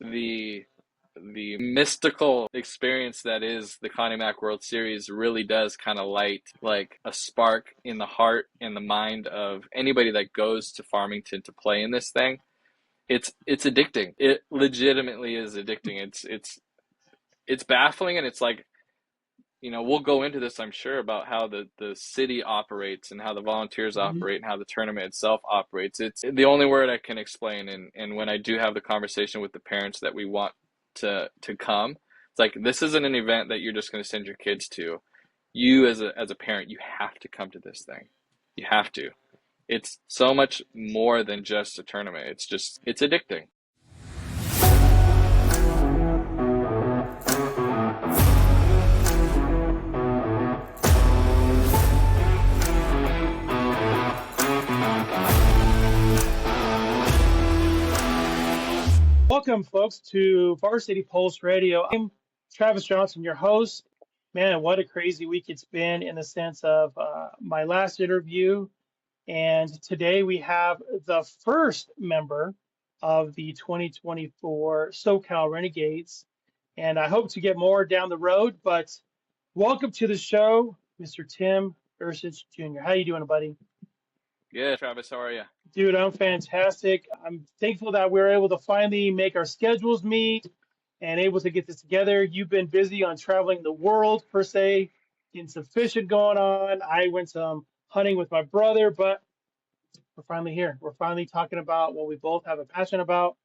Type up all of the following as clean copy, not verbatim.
the mystical experience that is the Connie Mack World Series really does kind of light like a spark in the heart and the mind of anybody that goes to Farmington to play in this thing. It's addicting. It legitimately is addicting. It's baffling, and it's like, we'll go into this, I'm sure, about how the city operates and how the volunteers Mhm. operate and how the tournament itself operates. It's the only word I can explain. And when I do have the conversation with the parents that we want to come, it's like, this isn't an event that you're just going to send your kids to. You as a parent, you have to come to this thing. You have to. It's so much more than just a tournament. It's addicting. Welcome, folks, to Varsity Pulse Radio. I'm Travis Johnson, your host. Man, what a crazy week it's been in the sense of my last interview. And today we have the first member of the 2024 SoCal Renegades. And I hope to get more down the road. But welcome to the show, Mr. Tim Ursich Jr. How you doing, buddy? Yeah, Travis, how are you? Dude, I'm fantastic. I'm thankful that we were able to finally make our schedules meet and able to get this together. You've been busy on traveling the world, per se, getting some fishing going on. I went some hunting with my brother, but we're finally here. We're finally talking about what we both have a passion about,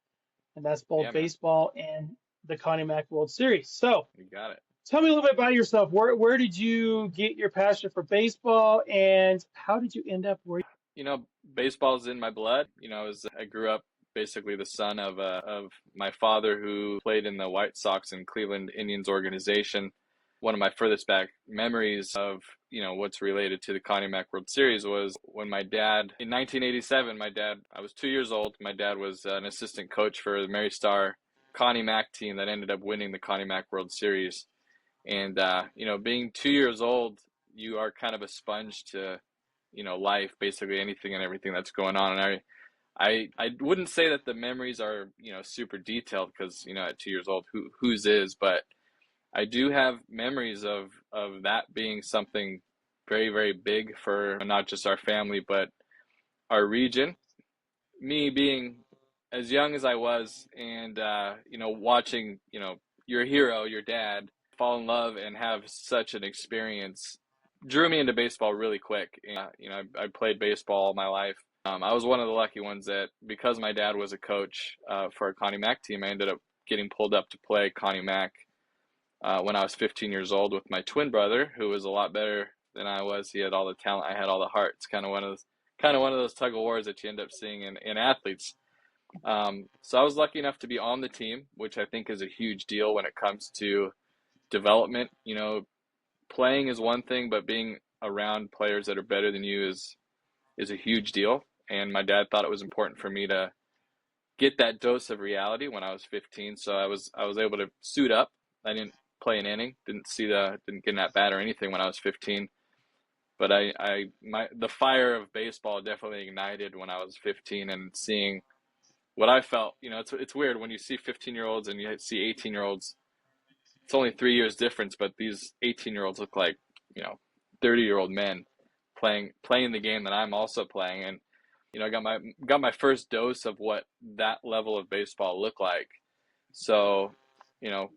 and that's both Yeah, man, baseball and the Connie Mack World Series. So you got it. tell me a little bit about yourself. Where did you get your passion for baseball, and how did you end up where? You know, baseball's in my blood. I grew up basically the son of my father, who played in the White Sox and Cleveland Indians organization. One of my furthest back memories of, what's related to the Connie Mack World Series was when my dad, in 1987, I was 2 years old. My dad was an assistant coach for the Mary Star Connie Mack team that ended up winning the Connie Mack World Series. And, being 2 years old, you are kind of a sponge to, life, basically anything and everything that's going on. And I wouldn't say that the memories are, super detailed because, at 2 years old, whose is, but I do have memories of that being something very, very big for not just our family, but our region. Me being as young as I was and, watching, your hero, your dad, fall in love and have such an experience drew me into baseball really quick. I played baseball all my life. I was one of the lucky ones that, because my dad was a coach for a Connie Mack team, I ended up getting pulled up to play Connie Mack when I was 15 years old with my twin brother, who was a lot better than I was. He had all the talent, I had all the heart. It's kind of one of those tug of wars that you end up seeing in athletes. So I was lucky enough to be on the team, which I think is a huge deal when it comes to development. Playing is one thing, but being around players that are better than you is a huge deal. And my dad thought it was important for me to get that dose of reality when I was 15. So I was able to suit up. I didn't play an inning, didn't get that bat or anything when I was 15. But the fire of baseball definitely ignited when I was 15, and seeing what I felt. It's weird when you see 15-year-olds and you see 18-year-olds. It's only 3 years difference, but these 18-year-olds look like, 30-year-old men playing the game that I'm also playing. And I got my first dose of what that level of baseball looked like. So, you know,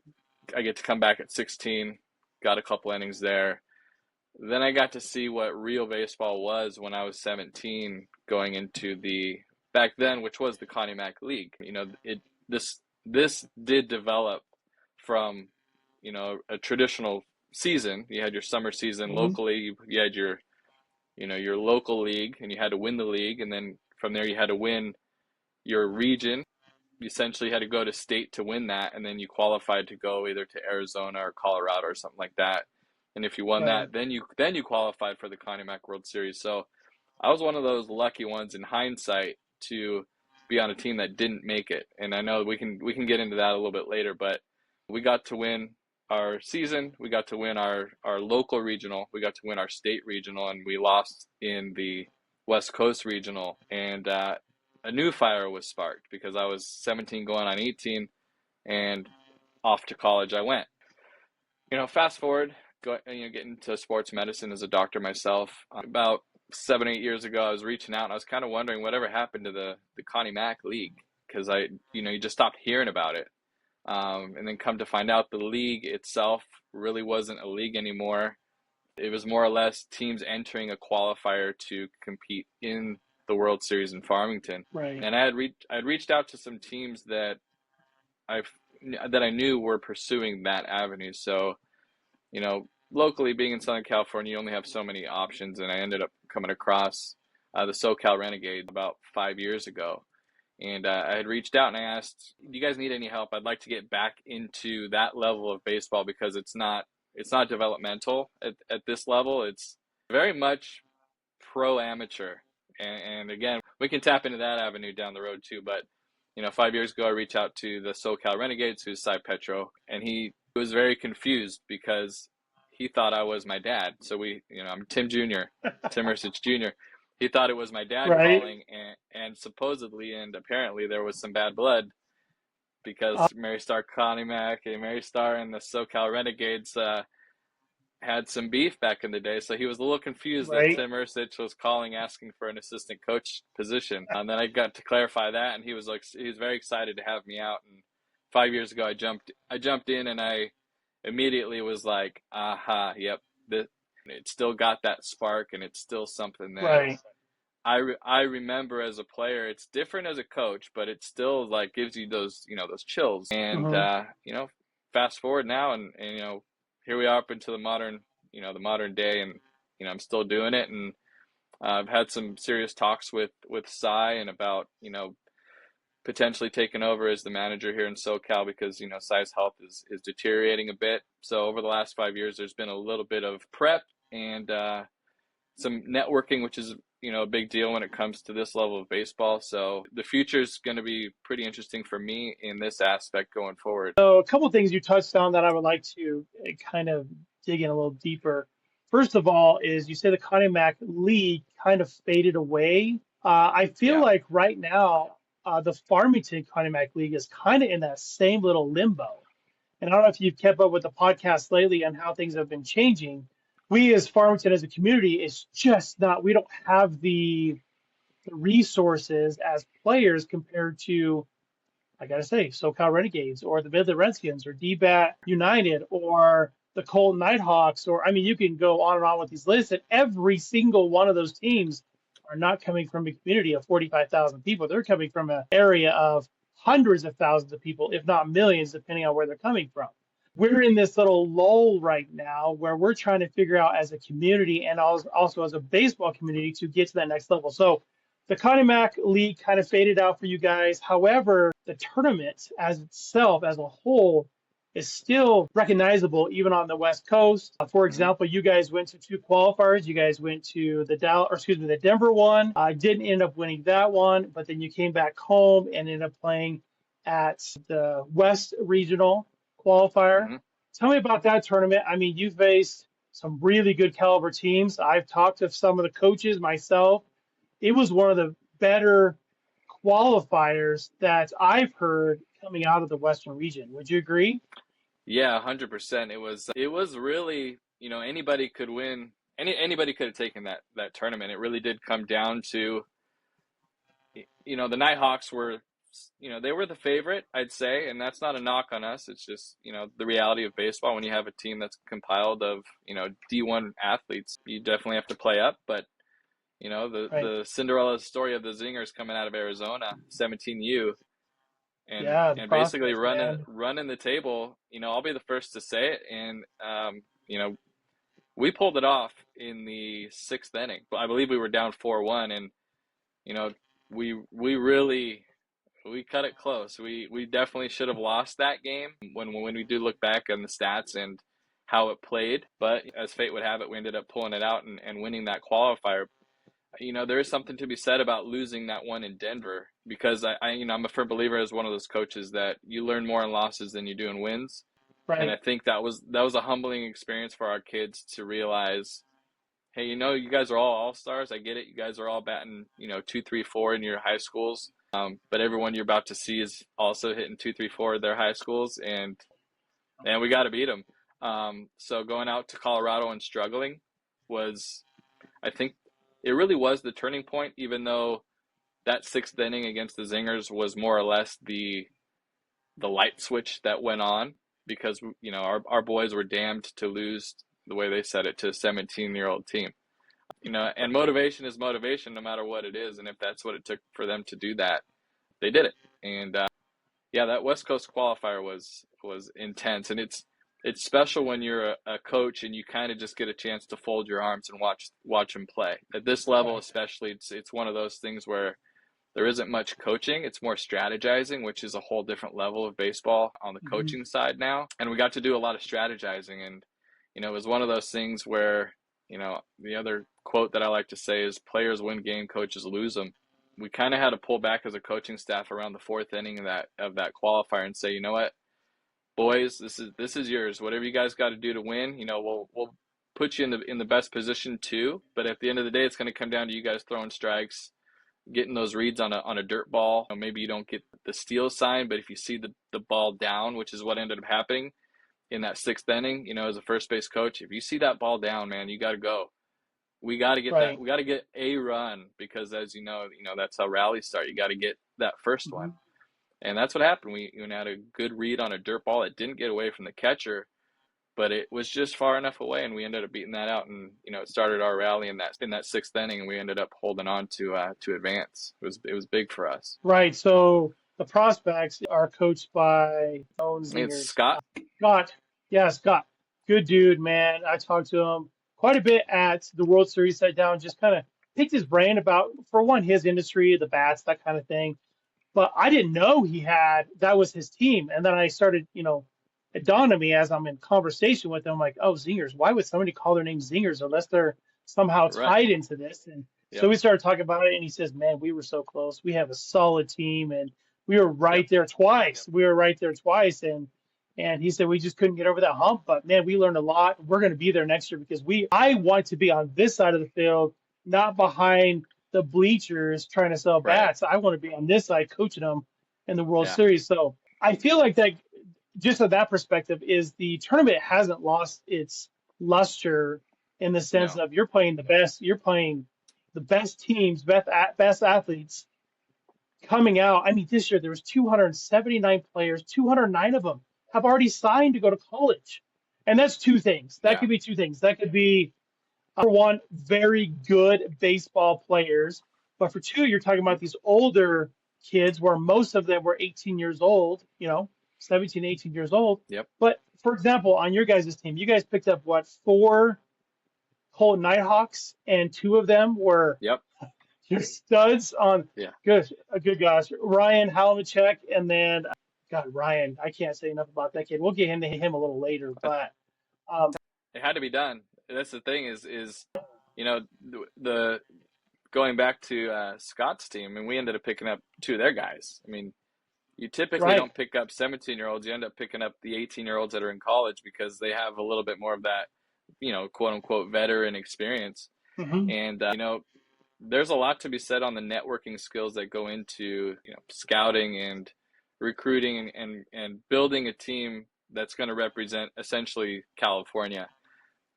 I get to come back at 16, got a couple innings there. Then I got to see what real baseball was when I was 17, going into the back then, which was the Connie Mack League. This did develop from, a traditional season. You had your summer season Mhm. locally. You had your local league, and you had to win the league, and then from there you had to win your region. You essentially had to go to state to win that, and then you qualified to go either to Arizona or Colorado or something like that. And if you won Right. that, then you qualified for the Connie Mack World Series. So I was one of those lucky ones in hindsight to be on a team that didn't make it. And I know we can get into that a little bit later, but we got to win our season, we got to win our local regional, we got to win our state regional, and we lost in the West Coast regional. And a new fire was sparked because I was 17 going on 18. and off to college I went. Fast forward, getting into sports medicine as a doctor myself. About 7, 8 years ago, I was reaching out and I was kind of wondering whatever happened to the Connie Mack League, because you just stopped hearing about it. And then come to find out the league itself really wasn't a league anymore. It was more or less teams entering a qualifier to compete in the World Series in Farmington. Right. And I'd reached out to some teams that I knew were pursuing that avenue. So, locally being in Southern California, you only have so many options, and I ended up coming across the SoCal Renegades about 5 years ago. And I had reached out and I asked, "Do you guys need any help? I'd like to get back into that level of baseball because it's not developmental at this level. It's very much pro amateur." And again, we can tap into that avenue down the road too. But 5 years ago, I reached out to the SoCal Renegades, who's Cy Petro, and he was very confused because he thought I was my dad. So I'm Tim Jr., Tim Ursich Jr. He thought it was my dad Right. calling, and supposedly and apparently there was some bad blood because Mary Star Connie Mack and Mary Star and the SoCal Renegades had some beef back in the day. So he was a little confused that Right. Tim Ursich was calling asking for an assistant coach position. And then I got to clarify that, and he was very excited to have me out. And 5 years ago, I jumped in, and I immediately was like, aha, yep, it still got that spark, and it's still something that Right. I remember as a player. It's different as a coach, but it still like gives you those chills. And Mm-hmm. fast forward now, and here we are up into the modern day, and I'm still doing it, and I've had some serious talks with Cy and about potentially taking over as the manager here in SoCal because Cy's health is deteriorating a bit. So over the last 5 years, there's been a little bit of prep and some networking, which is a big deal when it comes to this level of baseball. So the future is going to be pretty interesting for me in this aspect going forward. So a couple of things you touched on that I would like to kind of dig in a little deeper. First of all, is you say the Connie Mack League kind of faded away. I feel Yeah. like right now the Farmington Connie Mack League is kind of in that same little limbo. And I don't know if you've kept up with the podcast lately and how things have been changing. We as Farmington as a community is just not, we don't have the resources as players compared to, I gotta say, SoCal Renegades or the Midland Redskins or DBAT United or the Colton Nighthawks, or I mean, you can go on and on with these lists, and every single one of those teams are not coming from a community of 45,000 people. They're coming from an area of hundreds of thousands of people, if not millions, depending on where they're coming from. We're in this little lull right now where we're trying to figure out as a community and also as a baseball community to get to that next level. So the Connie Mack League kind of faded out for you guys. However, the tournament as itself, as a whole, is still recognizable even on the West Coast. For Mm-hmm. example, you guys went to two qualifiers. You guys went to the Denver one. Didn't end up winning that one, but then you came back home and ended up playing at the West Regional qualifier. Mm-hmm. Tell me about that tournament. I mean, you faced some really good caliber teams. I've talked to some of the coaches myself. It was one of the better qualifiers that I've heard coming out of the Western region. Would you agree? Yeah, 100%. It was really, anybody could win. Anybody could have taken that tournament. It really did come down to, the Nighthawks were, they were the favorite, I'd say, and that's not a knock on us. It's just, the reality of baseball. When you have a team that's compiled of, D1 athletes, you definitely have to play up. But, Right. the Cinderella story of the Zingers coming out of Arizona, 17U, and Yeah, the basically prospects, running man. running the table. I'll be the first to say it, and you know, we pulled it off in the sixth inning. I believe we were down 4-1, and you know, we really we cut it close. We definitely should have lost that game when we do look back on the stats and how it played. But as fate would have it, we ended up pulling it out and winning that qualifier. There is something to be said about losing that one in Denver because I'm a firm believer as one of those coaches that you learn more in losses than you do in wins. And I Right. think that was a humbling experience for our kids to realize, hey, you guys are all stars. I get it. You guys are all batting, 2, 3, 4 in your high schools. But everyone you're about to see is also hitting 2, 3, 4 of their high schools, and we got to beat them. So going out to Colorado and struggling was, I think, it really was the turning point. Even though that sixth inning against the Zingers was more or less the light switch that went on, because our boys were damned to lose, the way they said it, to a 17-year-old team. And motivation is motivation no matter what it is, and if that's what it took for them to do that, they did it. And yeah, that West Coast qualifier was intense, and it's special when you're a coach and you kind of just get a chance to fold your arms and watch them play. At this level, Right. especially, it's one of those things where there isn't much coaching. It's more strategizing, which is a whole different level of baseball on the Mhm. coaching side now. And we got to do a lot of strategizing, and it was one of those things where the other quote that I like to say is, players win game, coaches lose them. We kind of had to pull back as a coaching staff around the fourth inning of that qualifier and say, you know what, boys, this is yours. Whatever you guys got to do to win, we'll put you in the best position too. But at the end of the day, it's going to come down to you guys throwing strikes, getting those reads on a dirt ball. Maybe you don't get the steal sign, but if you see the ball down, which is what ended up happening in that sixth inning, as a first base coach, if you see that ball down, man, you got to go. We got to get that. Right. We got to get a run, because as that's how rallies start. You got to get that first one. Mhm. And that's what happened. We had a good read on a dirt ball. It didn't get away from the catcher, but it was just far enough away, and we ended up beating that out. And it started our rally in that sixth inning, and we ended up holding on to advance. It was big for us. Right. So the prospects are coached by own It's Zingers. Scott. Scott. Yeah, Scott. Good dude, man. I talked to him quite a bit at the World Series, sat down, just kind of picked his brain about, for one, his industry, the bats, that kind of thing. But I didn't know that was his team. And then I started, it dawned on me as I'm in conversation with him, like, oh, Zingers, why would somebody call their name Zingers unless they're somehow Right. tied into this? And so Yep. we started talking about it, and he says, man, we were so close. We have a solid team, and we were Yep. right there twice. We were right there twice. And he said we just couldn't get over that hump. But man, we learned a lot. We're going to be there next year because I want to be on this side of the field, not behind the bleachers trying to sell Right. bats. I want to be on this side coaching them in the World Yeah. Series. So I feel like that, just from that perspective, is the tournament hasn't lost its luster in the sense No. of you're playing the best teams, best athletes coming out. I mean, this year there was 279 players, 209 of them have already signed to go to college. And that's two things. That Yeah. could be two things. That could be, for one, very good baseball players. But for two, you're talking about these older kids where most of them were 18 years old, 17, 18 years old. Yep. But for example, on your guys' team, you guys picked up what, 4 Colt Nighthawks, and 2 of them were Yep. your studs on. Yeah. Good gosh, Ryan Halamachek, and then God, Ryan, I can't say enough about that kid. We'll get him to him a little later, but It had to be done. That's the thing is the going back to Scott's team, and we ended up picking up 2 of their guys. I mean, you typically right. don't pick up 17-year-olds. You end up picking up the 18-year-olds that are in college because they have a little bit more of that, quote unquote veteran experience. Mm-hmm. And there's a lot to be said on the networking skills that go into scouting and recruiting and building a team that's going to represent essentially California.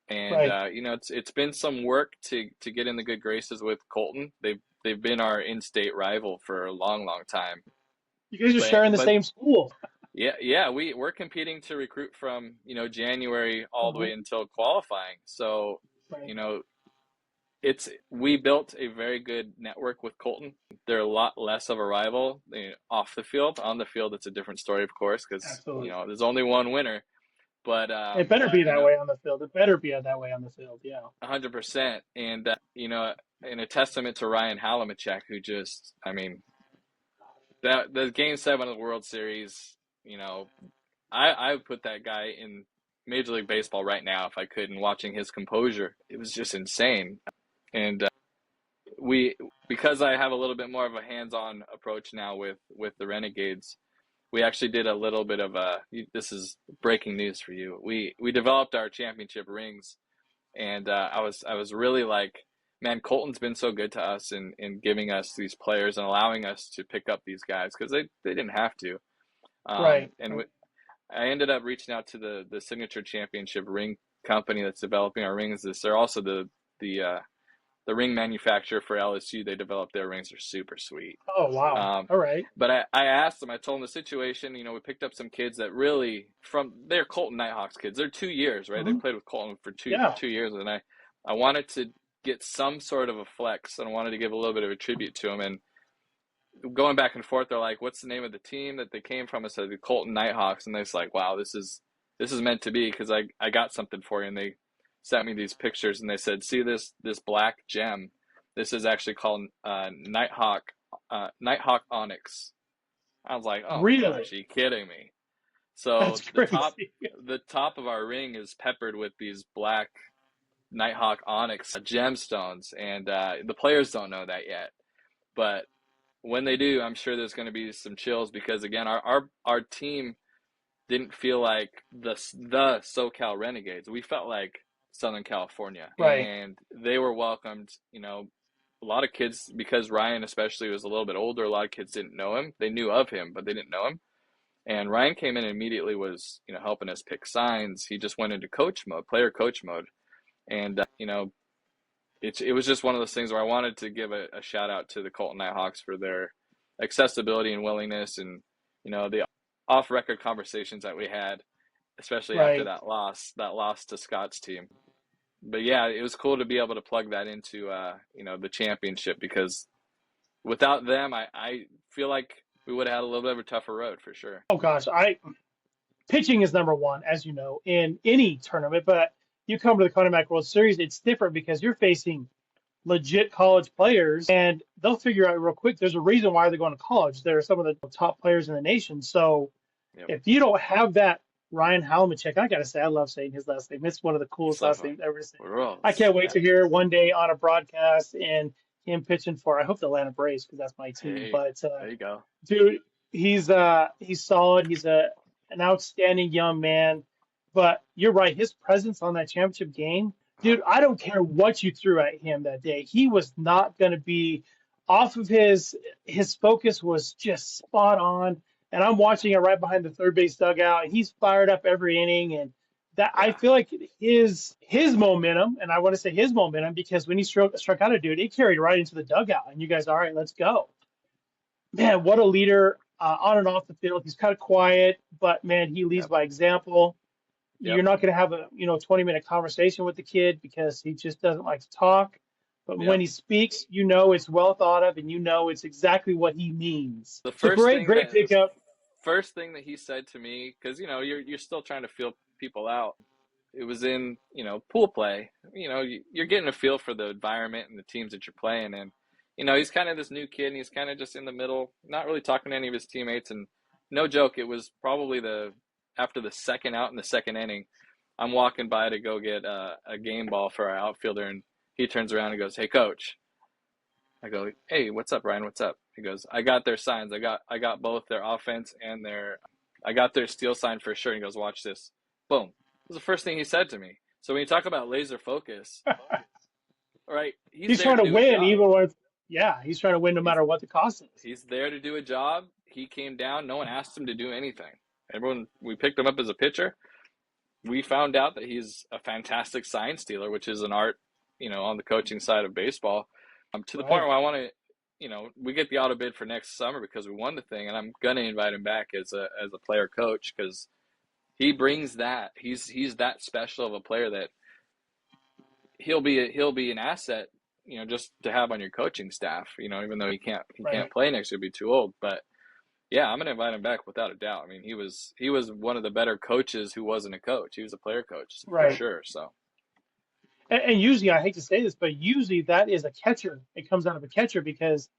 And Right. it's been some work to get in the good graces with Colton. They've been our in-state rival for a long, long time. You guys are sharing the But same school. yeah, we're competing to recruit from January all the way until qualifying. So Right. we built a very good network with Colton. They're a lot less of a rival off the field. On the field, it's a different story, of course, because Absolutely. there's only one winner. But It better be that way on the field. It better be that way on the field. Yeah. 100%. And in a testament to Ryan Halamachek, who just, I mean, that the Game 7 of the World Series, I would put that guy in Major League Baseball right now if I could. And watching his composure, it was just insane. And because I have a little bit more of a hands-on approach now with the Renegades, we actually did a little bit of this is breaking news for you. We developed our championship rings, and I was really like, man, Colton's been so good to us in giving us these players and allowing us to pick up these guys because they didn't have to. Right. And I ended up reaching out to the Signature Championship ring company that's developing our rings. They're also the ring manufacturer for LSU. They develop their rings. Are super sweet. Oh, wow. Um, All right. but I asked them, I told them the situation, we picked up some kids that really they're Colton Nighthawks kids. They're 2 years, right? They Hmm. played with Colton for Yeah. 2 years. And I wanted to get some sort of a flex and I wanted to give a little bit of a tribute to them. And going back and forth, they're like, what's the name of the team that they came from? I said the Colton Nighthawks. And they're like, wow, this is meant to be because I got something for you. And they sent me these pictures and they said, see this black gem. This is actually called Nighthawk Onyx. I was like, oh my Really? gosh, are you kidding me? So That's crazy. the top of our ring is peppered with these black Nighthawk Onyx gemstones, and the players don't know that yet. But when they do, I'm sure there's going to be some chills because again, our team didn't feel like the SoCal Renegades. We felt like Southern California, Right. and they were welcomed. A lot of kids, because Ryan especially was a little bit older, a lot of kids didn't know him. They knew of him, but they didn't know him. And Ryan came in and immediately was, helping us pick signs. He just went into coach mode, player coach mode. And, it was just one of those things where I wanted to give a shout out to the Colton Nighthawks for their accessibility and willingness and, the off record conversations that we had, especially after Right. that loss to Scott's team. But yeah, it was cool to be able to plug that into, the championship because without them, I feel like we would have had a little bit of a tougher road for sure. Oh gosh, pitching is number one, as you know, in any tournament. But you come to the Connie Mack World Series, it's different because you're facing legit college players, and they'll figure out real quick. There's a reason why they're going to college. They're some of the top players in the nation. So Yep. if you don't have that Ryan Halamachek, I gotta say, I love saying his last name. It's one of the It's coolest so last fun. names ever to say. I Rules. can't wait Yeah. to hear one day on a broadcast and him pitching for, I hope the Atlanta Braves because that's my team. Hey, But there you go. dude, he's solid. He's an outstanding young man. But you're right, his presence on that championship game, Oh, dude, I don't care what you threw at him that day. He was not going to be off of his focus was just spot on. And I'm watching it right behind the third base dugout, and he's fired up every inning. And that I yeah. feel like his momentum, and I want to say his momentum because when he struck out a dude, it carried right into the dugout. And you guys, all right, let's go. Man, what a leader on and off the field. He's kind of quiet, but man, he leads Yep. by example. You're Yep. not going to have a 20-minute conversation with the kid because he just doesn't like to talk. But when Yep. he speaks, it's well thought of, and it's exactly what he means. The It's a first great, thing great that pickup. first thing that he said to me, because you're still trying to feel people out. It was in pool play. You're getting a feel for the environment and the teams that you're playing, and he's kind of this new kid, and he's kind of just in the middle, not really talking to any of his teammates. And no joke, it was probably after the second out in the second inning. I'm walking by to go get a game ball for our outfielder, and he turns around and goes, "Hey, coach." I go, "Hey, what's up, Ryan? What's up?" He goes, "I got their signs. I got both their offense and I got their steal sign for sure." He goes, "Watch this." Boom. It was the first thing he said to me. So when you talk about laser focus, right? He's He's there trying to to do a win, job. even when, yeah, he's trying to win no He's matter what the cost is. he's there to do a job. He came down. No one asked him to do anything. We picked him up as a pitcher. We found out that he's a fantastic sign stealer, which is an art, on the coaching side of baseball. To the point Right. where I want to, we get the auto bid for next summer because we won the thing, and I'm gonna invite him back as a player coach because he brings that. He's that special of a player that he'll be an asset, just to have on your coaching staff. Even though he can't Right. play next year, he'll be too old. But yeah, I'm gonna invite him back without a doubt. I mean, he was one of the better coaches who wasn't a coach. He was a player coach for Right. sure. So And usually, I hate to say this, but usually that is a catcher. It comes out of a catcher because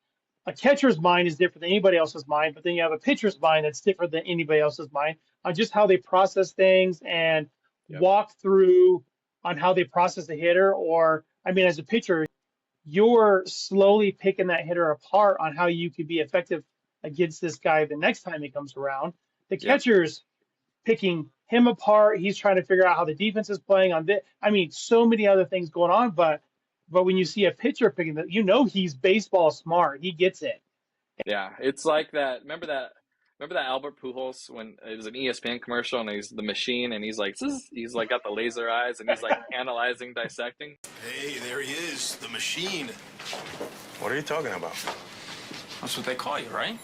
a catcher's mind is different than anybody else's mind, but then you have a pitcher's mind that's different than anybody else's mind on just how they process things and yep, walk through on how they process a hitter. Or, I mean, as a pitcher, you're slowly picking that hitter apart on how you could be effective against this guy the next time he comes around. The yep, catcher's picking him apart. He's trying to figure out how the defense is playing on this. I mean, so many other things going on, but but when you see a pitcher picking that, he's baseball smart. He gets it. Yeah, it's like that. Remember that Albert Pujols when it was an ESPN commercial and he's the machine and he's like, "Zzz," he's like got the laser eyes and he's like analyzing, dissecting. Hey, there he is, the machine. What are you talking about? That's what they call you, right?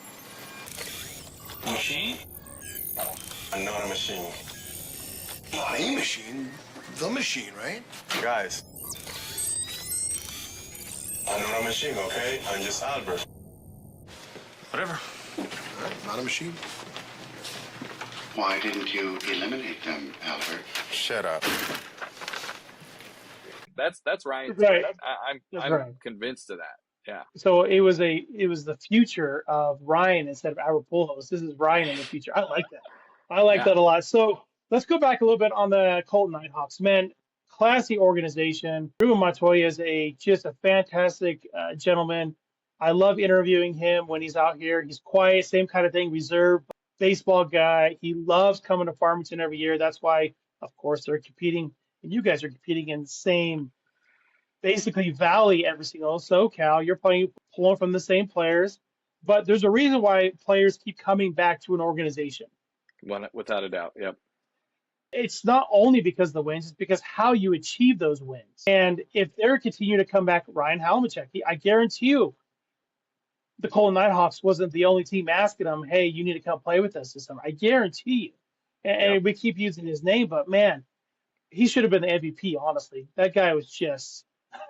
Machine? I'm not a machine. Not a machine. The machine, right? Guys, I'm not a machine, okay? I'm just Albert. Whatever. Not a machine. Why didn't you eliminate them, Albert? Shut up. That's Ryan. Right. I'm That's right. convinced of that. Yeah. So it was the future of Ryan instead of Albert Pujols. This is Ryan in the future. I like that. I like Yeah. that a lot. So let's go back a little bit on the Colton Nighthawks. Man, classy organization. Ruben Montoya is just a fantastic gentleman. I love interviewing him when he's out here. He's quiet, same kind of thing, reserved baseball guy. He loves coming to Farmington every year. That's why, of course, they're competing, and you guys are competing in the same, basically, valley every single SoCal. You're pulling from the same players, but there's a reason why players keep coming back to an organization. Without a doubt. Yep. It's not only because of the wins, it's because how you achieve those wins. And if they're continuing to come back, Ryan Halmachek, I guarantee you, the Colton Nighthawks wasn't the only team asking him, hey, you need to come play with us this summer. I guarantee you. And Yep. we keep using his name, but man, he should have been the MVP, honestly. That guy was just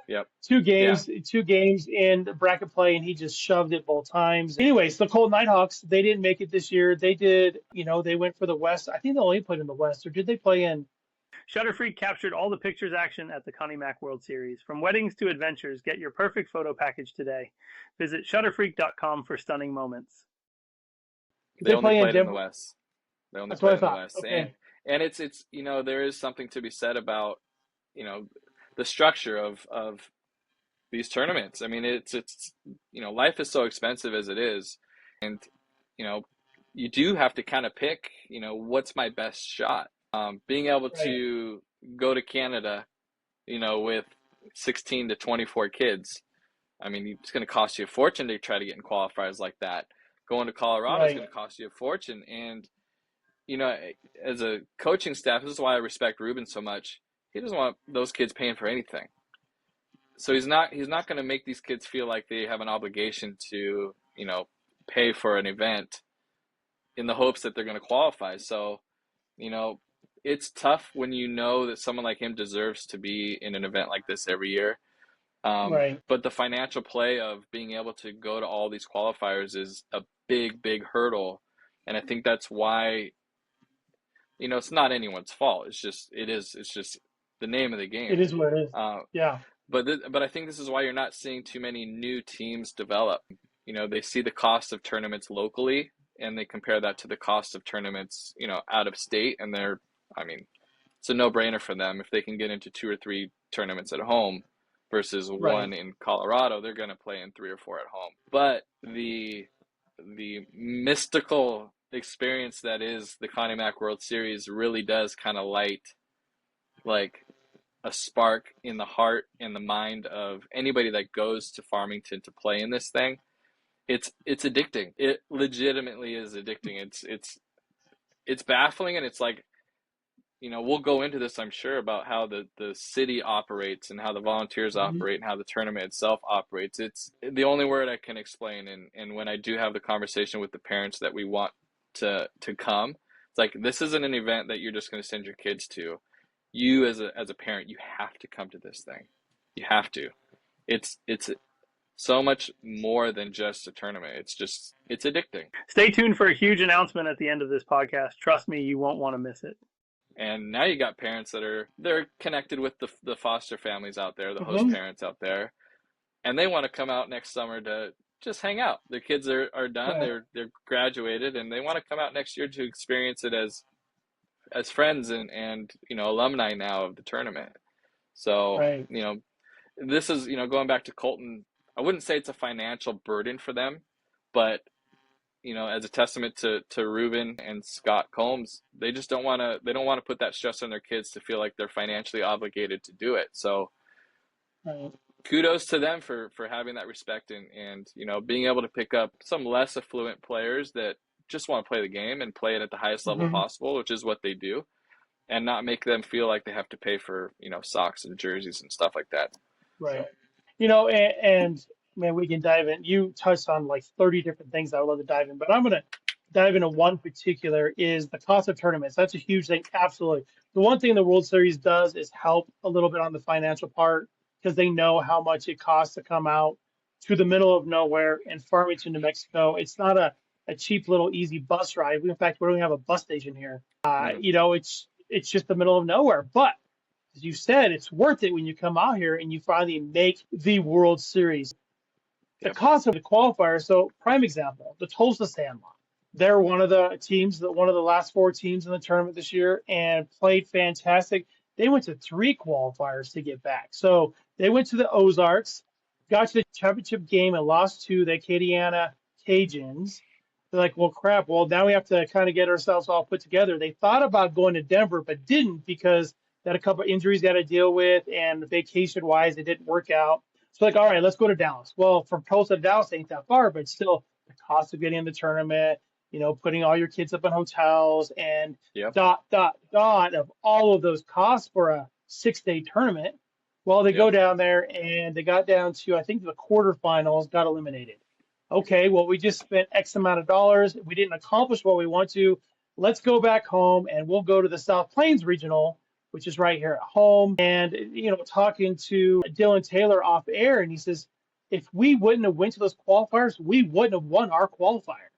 Yep. two games in bracket play, and he just shoved it both times. Anyways, the Colton Nighthawks, they didn't make it this year. They did, they went for the West. I think they only played in the West, or did they play in? Shutterfreak captured all the pictures action at the Connie Mack World Series. From weddings to adventures, get your perfect photo package today. Visit Shutterfreak.com for stunning moments. They only play played in the Denver? West. They only That's what played I in the thought. West. Okay. And it's there is something to be said about, the structure of these tournaments. I mean, it's life is so expensive as it is, and you do have to kind of pick, what's my best shot. Being able Right. to go to Canada, with 16 to 24 kids, I mean, it's going to cost you a fortune to try to get in qualifiers like that. Going to Colorado is Right. going to cost you a fortune. And, as a coaching staff, this is why I respect Ruben so much. He doesn't want those kids paying for anything. So he's not going to make these kids feel like they have an obligation to, pay for an event in the hopes that they're going to qualify. So, it's tough when you know that someone like him deserves to be in an event like this every year. Right. But the financial play of being able to go to all these qualifiers is a big, big hurdle. And I think that's why, it's not anyone's fault. It's just the name of the game. It is what it is. Yeah. But I think this is why you're not seeing too many new teams develop. They see the cost of tournaments locally and they compare that to the cost of tournaments, out of state, and it's a no-brainer for them. If they can get into 2 or 3 tournaments at home versus Right. one in Colorado, they're going to play in 3 or 4 at home. But the mystical experience that is the Connie Mack World Series really does kind of light like a spark in the heart and the mind of anybody that goes to Farmington to play in this thing. It's addicting. It legitimately is addicting. It's baffling, and it's like, we'll go into this, I'm sure, about how the city operates and how the volunteers operate and how the tournament itself operates. It's the only word I can explain. And when I do have the conversation with the parents that we want to come, it's like, this isn't an event that you're just going to send your kids to. You as a parent, you have to come to this thing. You have to. It's so much more than just a tournament. It's addicting. Stay tuned for a huge announcement at the end of this podcast. Trust me, you won't want to miss it. And now you got parents they're connected with the foster families out there, the host parents out there, and they want to come out next summer to just hang out. Their kids are done, Right. they're graduated, and they want to come out next year to experience it as friends and alumni now of the tournament. So Right. this is going back to Colton. I wouldn't say it's a financial burden for them, but as a testament to Ruben and Scott Combs, they just don't want to put that stress on their kids to feel like they're financially obligated to do it. So Right. kudos to them for having that respect and being able to pick up some less affluent players that just want to play the game and play it at the highest level Hmm. possible, which is what they do, and not make them feel like they have to pay for socks and jerseys and stuff like that. Right. And man, we can dive in. You touched on like 30 different things I would love to dive in, but I'm going to dive into one particular is the cost of tournaments. That's a huge thing. Absolutely. The one thing the World Series does is help a little bit on the financial part because they know how much it costs to come out to the middle of nowhere in Farmington, New Mexico. It's not a cheap little easy bus ride. In fact, we don't even have a bus station here. Mm. It's just the middle of nowhere. But as you said, it's worth it when you come out here and you finally make the World Series. The Yep. cost of the qualifier. So, prime example, the Tulsa Sandlot. They're one of the teams one of the last four teams in the tournament this year and played fantastic. They went to 3 qualifiers to get back. So they went to the Ozarks, got to the championship game and lost to the Acadiana Cajuns. They're like, well, crap. Well, now we have to kind of get ourselves all put together. They thought about going to Denver, but didn't because they had a couple of injuries they had to deal with, and vacation wise, it didn't work out. So like, all right, let's go to Dallas. Well, from Tulsa to Dallas ain't that far, but still the cost of getting in the tournament, putting all your kids up in hotels and Yep. dot of all of those costs for a 6-day tournament. Well, they go down there and they got down to, I think the quarterfinals, got eliminated. Okay, well, we just spent X amount of dollars. We didn't accomplish what we want to. Let's go back home and we'll go to the South Plains Regional, which is right here at home. And, talking to Dylan Taylor off air, and he says, if we wouldn't have went to those qualifiers, we wouldn't have won our qualifier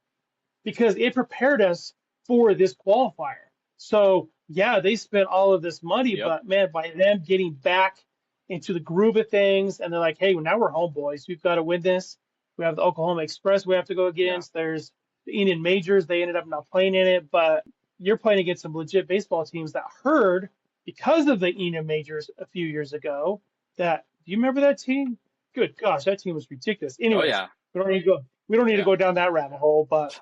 because it prepared us for this qualifier. So, yeah, they spent all of this money, Yep. but, man, by them getting back into the groove of things, and they're like, hey, well, now we're home, boys. We've got to win this. We have the Oklahoma Express we have to go against. There's the Indian Majors. They ended up not playing in it, but you're playing against some legit baseball teams that heard because of the Indian Majors a few years ago. Do you remember that team? Good gosh, that team was ridiculous. Anyways, Oh yeah. we don't need to go down that rabbit hole, but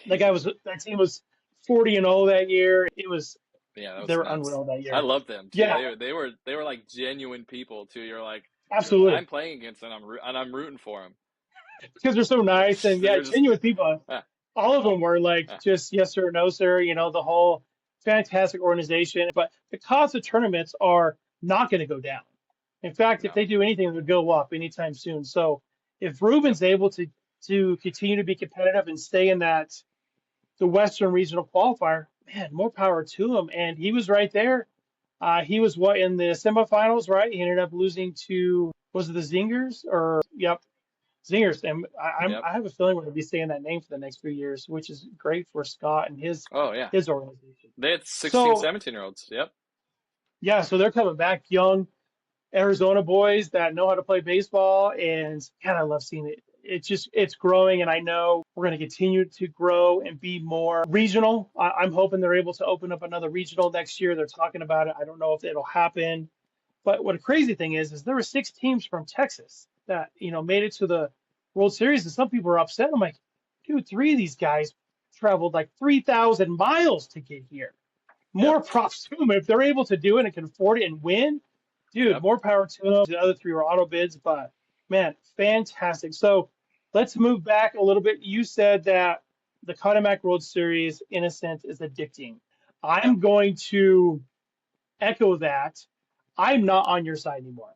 that team was 40-0 that year. It was they were nuts. unreal that year. I love them too. Yeah. They were like genuine people too. You're like, Absolutely. I'm playing against them and I'm rooting for them because they're so nice and genuine people. All of them were like just yes sir, no sir. The whole fantastic organization. But the cost of tournaments are not going to go down. In fact, if they do anything, it would go up anytime soon. So if Ruben's able to continue to be competitive and stay in the Western Regional qualifier, man, more power to him. And he was right there. He was in the semifinals, right? He ended up losing to, was it the Zingers? Zingers. And I have a feeling we're going to be saying that name for the next few years, which is great for Scott and his organization. They had 16, 17-year-olds. Yep. Yeah, so they're coming back young Arizona boys that know how to play baseball, and God, I love seeing it. It's growing, and I know we're going to continue to grow and be more regional. I'm hoping they're able to open up another regional next year. They're talking about it. I don't know if it'll happen, but what a crazy thing is there were 6 teams from Texas that made it to the World Series, and some people are upset. I'm like, dude, 3 of these guys traveled like 3,000 miles to get here. More props to them if they're able to do it and can afford it and win. Dude, more power to them. The other 3 were auto bids, but man, fantastic. So let's move back a little bit. You said that the Connie Mack World Series, in a sense, is addicting. I'm going to echo that. I'm not on your side anymore.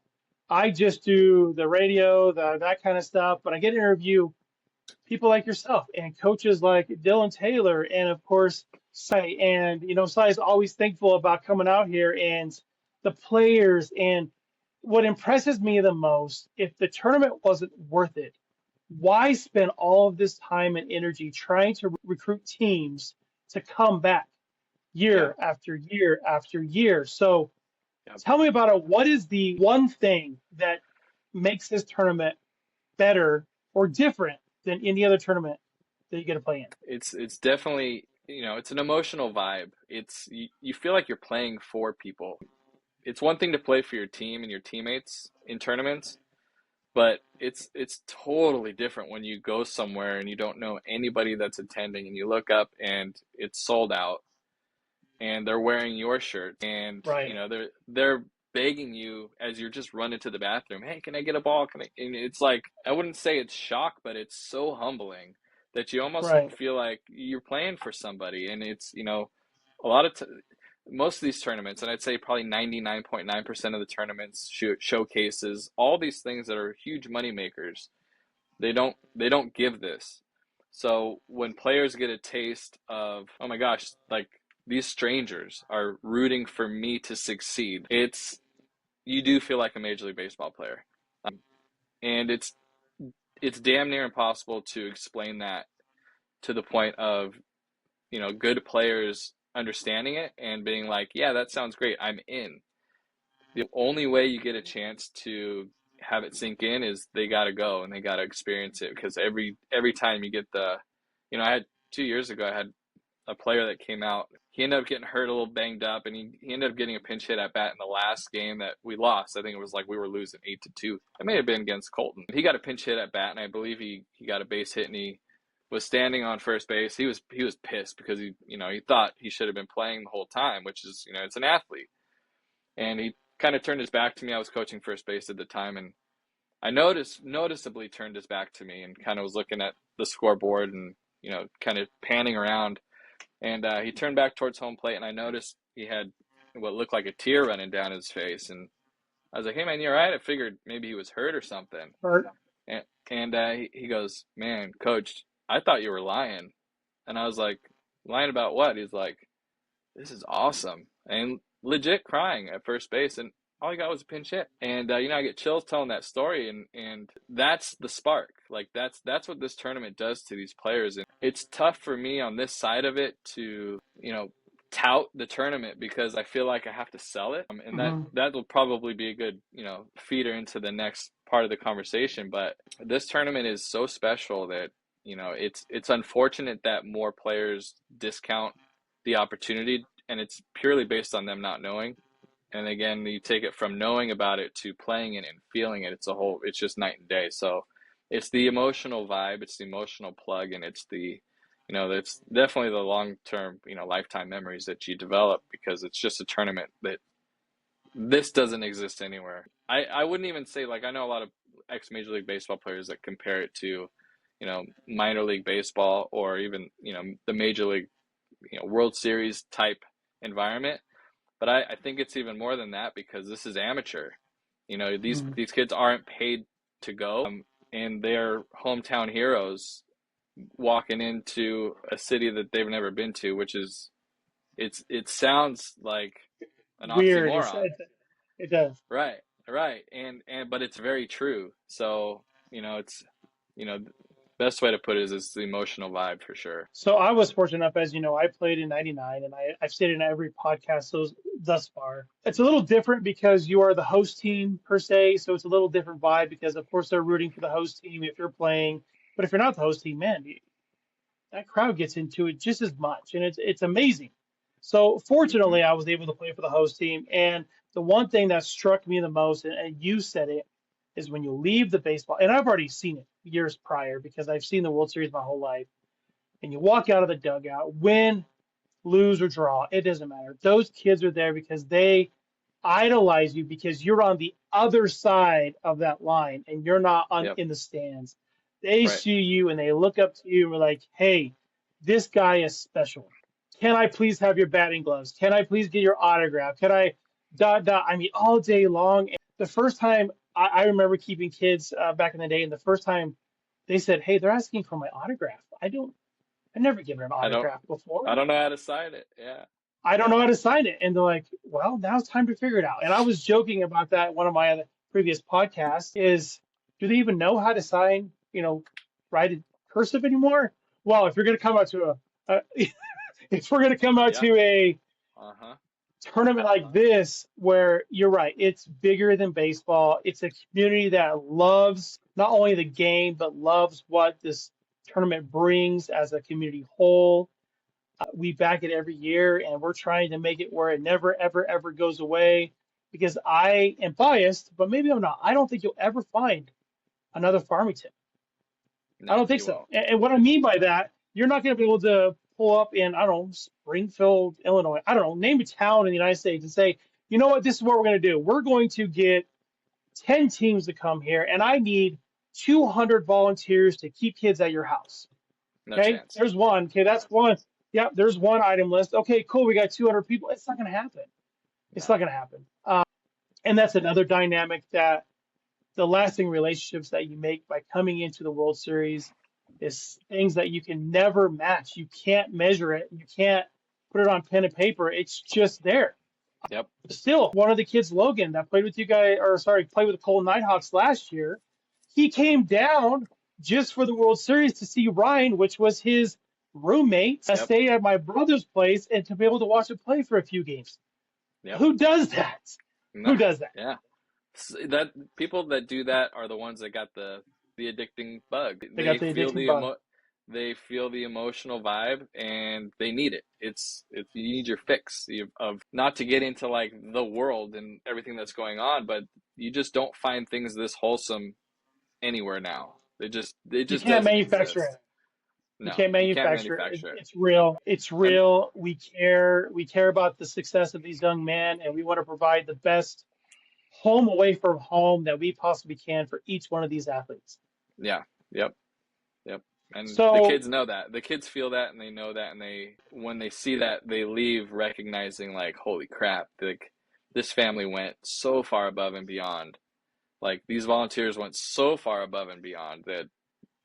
I just do the radio, that kind of stuff, but I get to interview people like yourself and coaches like Dylan Taylor and, of course, Sai. And, Sai is always thankful about coming out here and the players. And what impresses me the most, if the tournament wasn't worth it, why spend all of this time and energy trying to recruit teams to come back year after year after year? So tell me about it. What is the one thing that makes this tournament better or different than any other tournament that you get to play in? It's definitely, it's an emotional vibe. It's you feel like you're playing for people. It's one thing to play for your team and your teammates in tournaments, but it's totally different when you go somewhere and you don't know anybody that's attending and you look up and it's sold out and they're wearing your shirt and they're begging you as you're just running to the bathroom, hey, can I get a ball? Can I? And it's like, I wouldn't say it's shock, but it's so humbling that you almost Right. feel like you're playing for somebody. And it's, a lot of most of these tournaments, and I'd say probably 99.9% of the tournaments, showcases, all these things that are huge money makers, they don't give this. So when players get a taste of, oh my gosh, like these strangers are rooting for me to succeed, you do feel like a Major League Baseball player. And it's damn near impossible to explain that to the point of, good players understanding it and being like, yeah, that sounds great, I'm in. The only way you get a chance to have it sink in is they got to go and they got to experience it, because every time you get I had 2 years ago, I had a player that came out. He ended up getting hurt, a little banged up, and he ended up getting a pinch hit at bat in the last game that we lost. I think it was like we were losing 8-2. It may have been against Colton. He got a pinch hit at bat, and I believe he got a base hit, and he was standing on first base. He was pissed because he thought he should have been playing the whole time, which is, it's an athlete. And he kind of turned his back to me. I was coaching first base at the time, and I noticeably turned his back to me and kind of was looking at the scoreboard and, kind of panning around. And he turned back towards home plate, and I noticed he had what looked like a tear running down his face. And I was like, hey, man, you all right? I figured maybe he was hurt or something. Hurt. And he goes, man, coach, I thought you were lying. And I was like, lying about what? He's like, this is awesome. And legit crying at first base, and all he got was a pinch hit. And I get chills telling that story, and that's the spark. Like that's what this tournament does to these players. And it's tough for me on this side of it to tout the tournament, because I feel like I have to sell it, and that will probably be a good feeder into the next part of the conversation. But this tournament is so special that it's unfortunate that more players discount the opportunity, and it's purely based on them not knowing. And again, you take it from knowing about it to playing it and feeling it. It's just night and day. So it's the emotional vibe, it's the emotional plug, and it's it's definitely the long-term, lifetime memories that you develop, because it's just a tournament that this doesn't exist anywhere. I wouldn't even say, like, I know a lot of ex-Major League Baseball players that compare it to, minor league baseball, or even, the Major League, World Series type environment. But I think it's even more than that, because this is amateur. These kids aren't paid to go, and they're hometown heroes walking into a city that they've never been to, which is, it sounds like an Weird. oxymoron. It does. Right. And but it's very true. So, it's, best way to put it is it's the emotional vibe for sure. So I was fortunate enough, as you know, I played in '99, and I've stayed in every podcast thus far. It's a little different because you are the host team per se, so it's a little different vibe, because of course they're rooting for the host team if you're playing. But if you're not the host team, man, that crowd gets into it just as much, and it's amazing. So fortunately, I was able to play for the host team, and the one thing that struck me the most, and you said it, is when you leave the baseball, and I've already seen it years prior because I've seen the World Series my whole life, and you walk out of the dugout, win, lose, or draw, it doesn't matter. Those kids are there because they idolize you, because you're on the other side of that line and you're not in the stands. They see you and they look up to you and are like, hey, this guy is special. Can I please have your batting gloves? Can I please get your autograph? Can I I mean, all day long. The first time I remember keeping kids back in the day, and the first time they said, hey, they're asking for my autograph. I've never given an autograph before. I don't know how to sign it. Yeah. I don't know how to sign it. And they're like, well, now it's time to figure it out. And I was joking about that. One of my other previous podcasts is, do they even know how to sign, write in cursive anymore? Well, if you're going to come out to if we're going to come out to a tournament like this, where you're right, it's bigger than baseball. It's a community that loves not only the game, but loves what this tournament brings as a community whole. We back it every year, and we're trying to make it where it never, ever, ever goes away, because I am biased, but maybe I'm not. I don't think you'll ever find another Farmington. No, I don't think so. And what I mean by that, you're not going to be able to pull up in, I don't know, Springfield, Illinois. I don't know, name a town in the United States and say, you know what, this is what we're going to do. We're going to get 10 teams to come here, and I need 200 volunteers to keep kids at your house. No Okay, chance. there's one. Okay, that's one. Yep, there's one item list. Okay, cool. We got 200 people. It's not going to happen. It's not going to happen. And that's another dynamic that the lasting relationships that you make by coming into the World Series is things that you can never match. You can't measure it. You can't put it on pen and paper. It's just there. Yep. Still, one of the kids, Logan, that played with you guys, or sorry, played with the Cole Nighthawks last year, he came down just for the World Series to see Ryan, which was his roommate. I stayed at my brother's place and to be able to watch him play for a few games. Yep. Who does that? No. Who does that? Yeah. That people that do that are the ones that got the addicting bug. They got the feel addicting the bug. they feel the emotional vibe and they need it. It's you need your fix of not to get into like the world and everything that's going on, but you just don't find things this wholesome anywhere now. It just You can't doesn't manufacture exist. it. No, You can't manufacture it. It's real. It's real. We care. We care about the success of these young men, and we want to provide the best home away from home that we possibly can for each one of these athletes. Yeah. Yep. And So the kids know that. The kids feel that and they know that, and when they see that, they leave recognizing like, holy crap, like this family went so far above and beyond. Like these volunteers went so far above and beyond that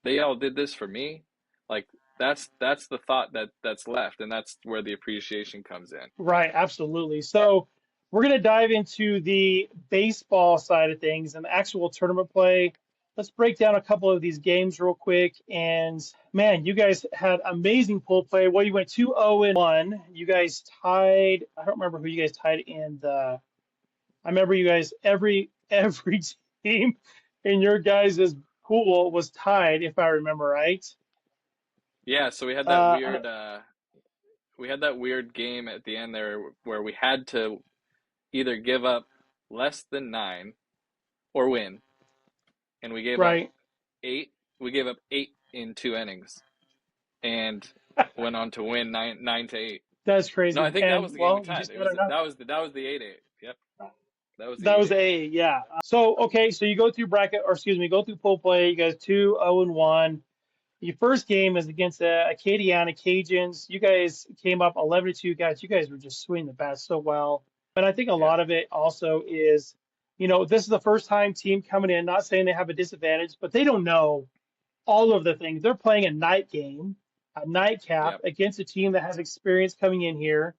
they all did this for me. Like that's the thought that's left, and that's where the appreciation comes in. right, absolutely. So we're going to dive into the baseball side of things and the actual tournament play. Let's break down a couple of these games real quick. And man, you guys had amazing pool play. Well, you went 2-0-1. You guys tied. I don't remember who you guys tied in the. I remember you guys every team in your guys' pool was tied, if I remember right. Yeah, so we had that weird game at the end there where we had to either give up less than 9 or win. And we gave up Right. 8. We gave up 8 in 2 innings and went on to win 9-8. That's crazy. No, I think that was the game we You tied. just That got was the 8-8. Yep. That was A, yeah. So okay, so you go through go through pool play. You guys 2-0-1. Your first game is against the Acadiana Cajuns. You guys came up 11-2, guys. You guys were just swinging the bat so well. But I think a lot of it also is, this is the first time team coming in. Not saying they have a disadvantage, but they don't know all of the things. They're playing a night game, a nightcap against a team that has experience coming in here.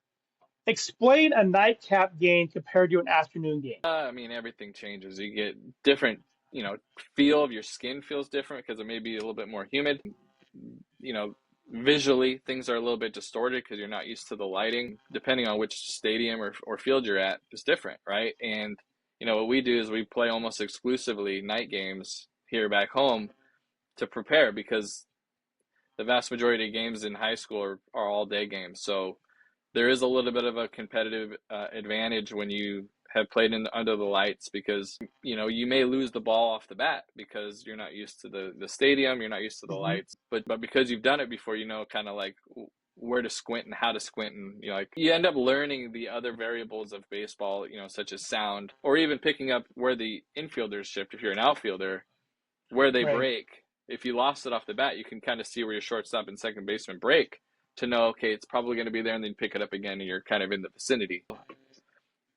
Explain a nightcap game compared to an afternoon game. I mean, everything changes. You get different, feel of your skin feels different because it may be a little bit more humid. Visually, things are a little bit distorted because you're not used to the lighting. Depending on which stadium or field you're at, is different, right? And, what we do is we play almost exclusively night games here back home to prepare because the vast majority of games in high school are all day games. So there is a little bit of a competitive advantage when you have played under the lights because, you may lose the ball off the bat because you're not used to the stadium, you're not used to the lights. But because you've done it before, kind of like where to squint and how to squint. And, you end up learning the other variables of baseball, such as sound, or even picking up where the infielders shift. If you're an outfielder, where they break. If you lost it off the bat, you can kind of see where your shortstop and second baseman break to know, okay, it's probably going to be there, and then pick it up again and you're kind of in the vicinity.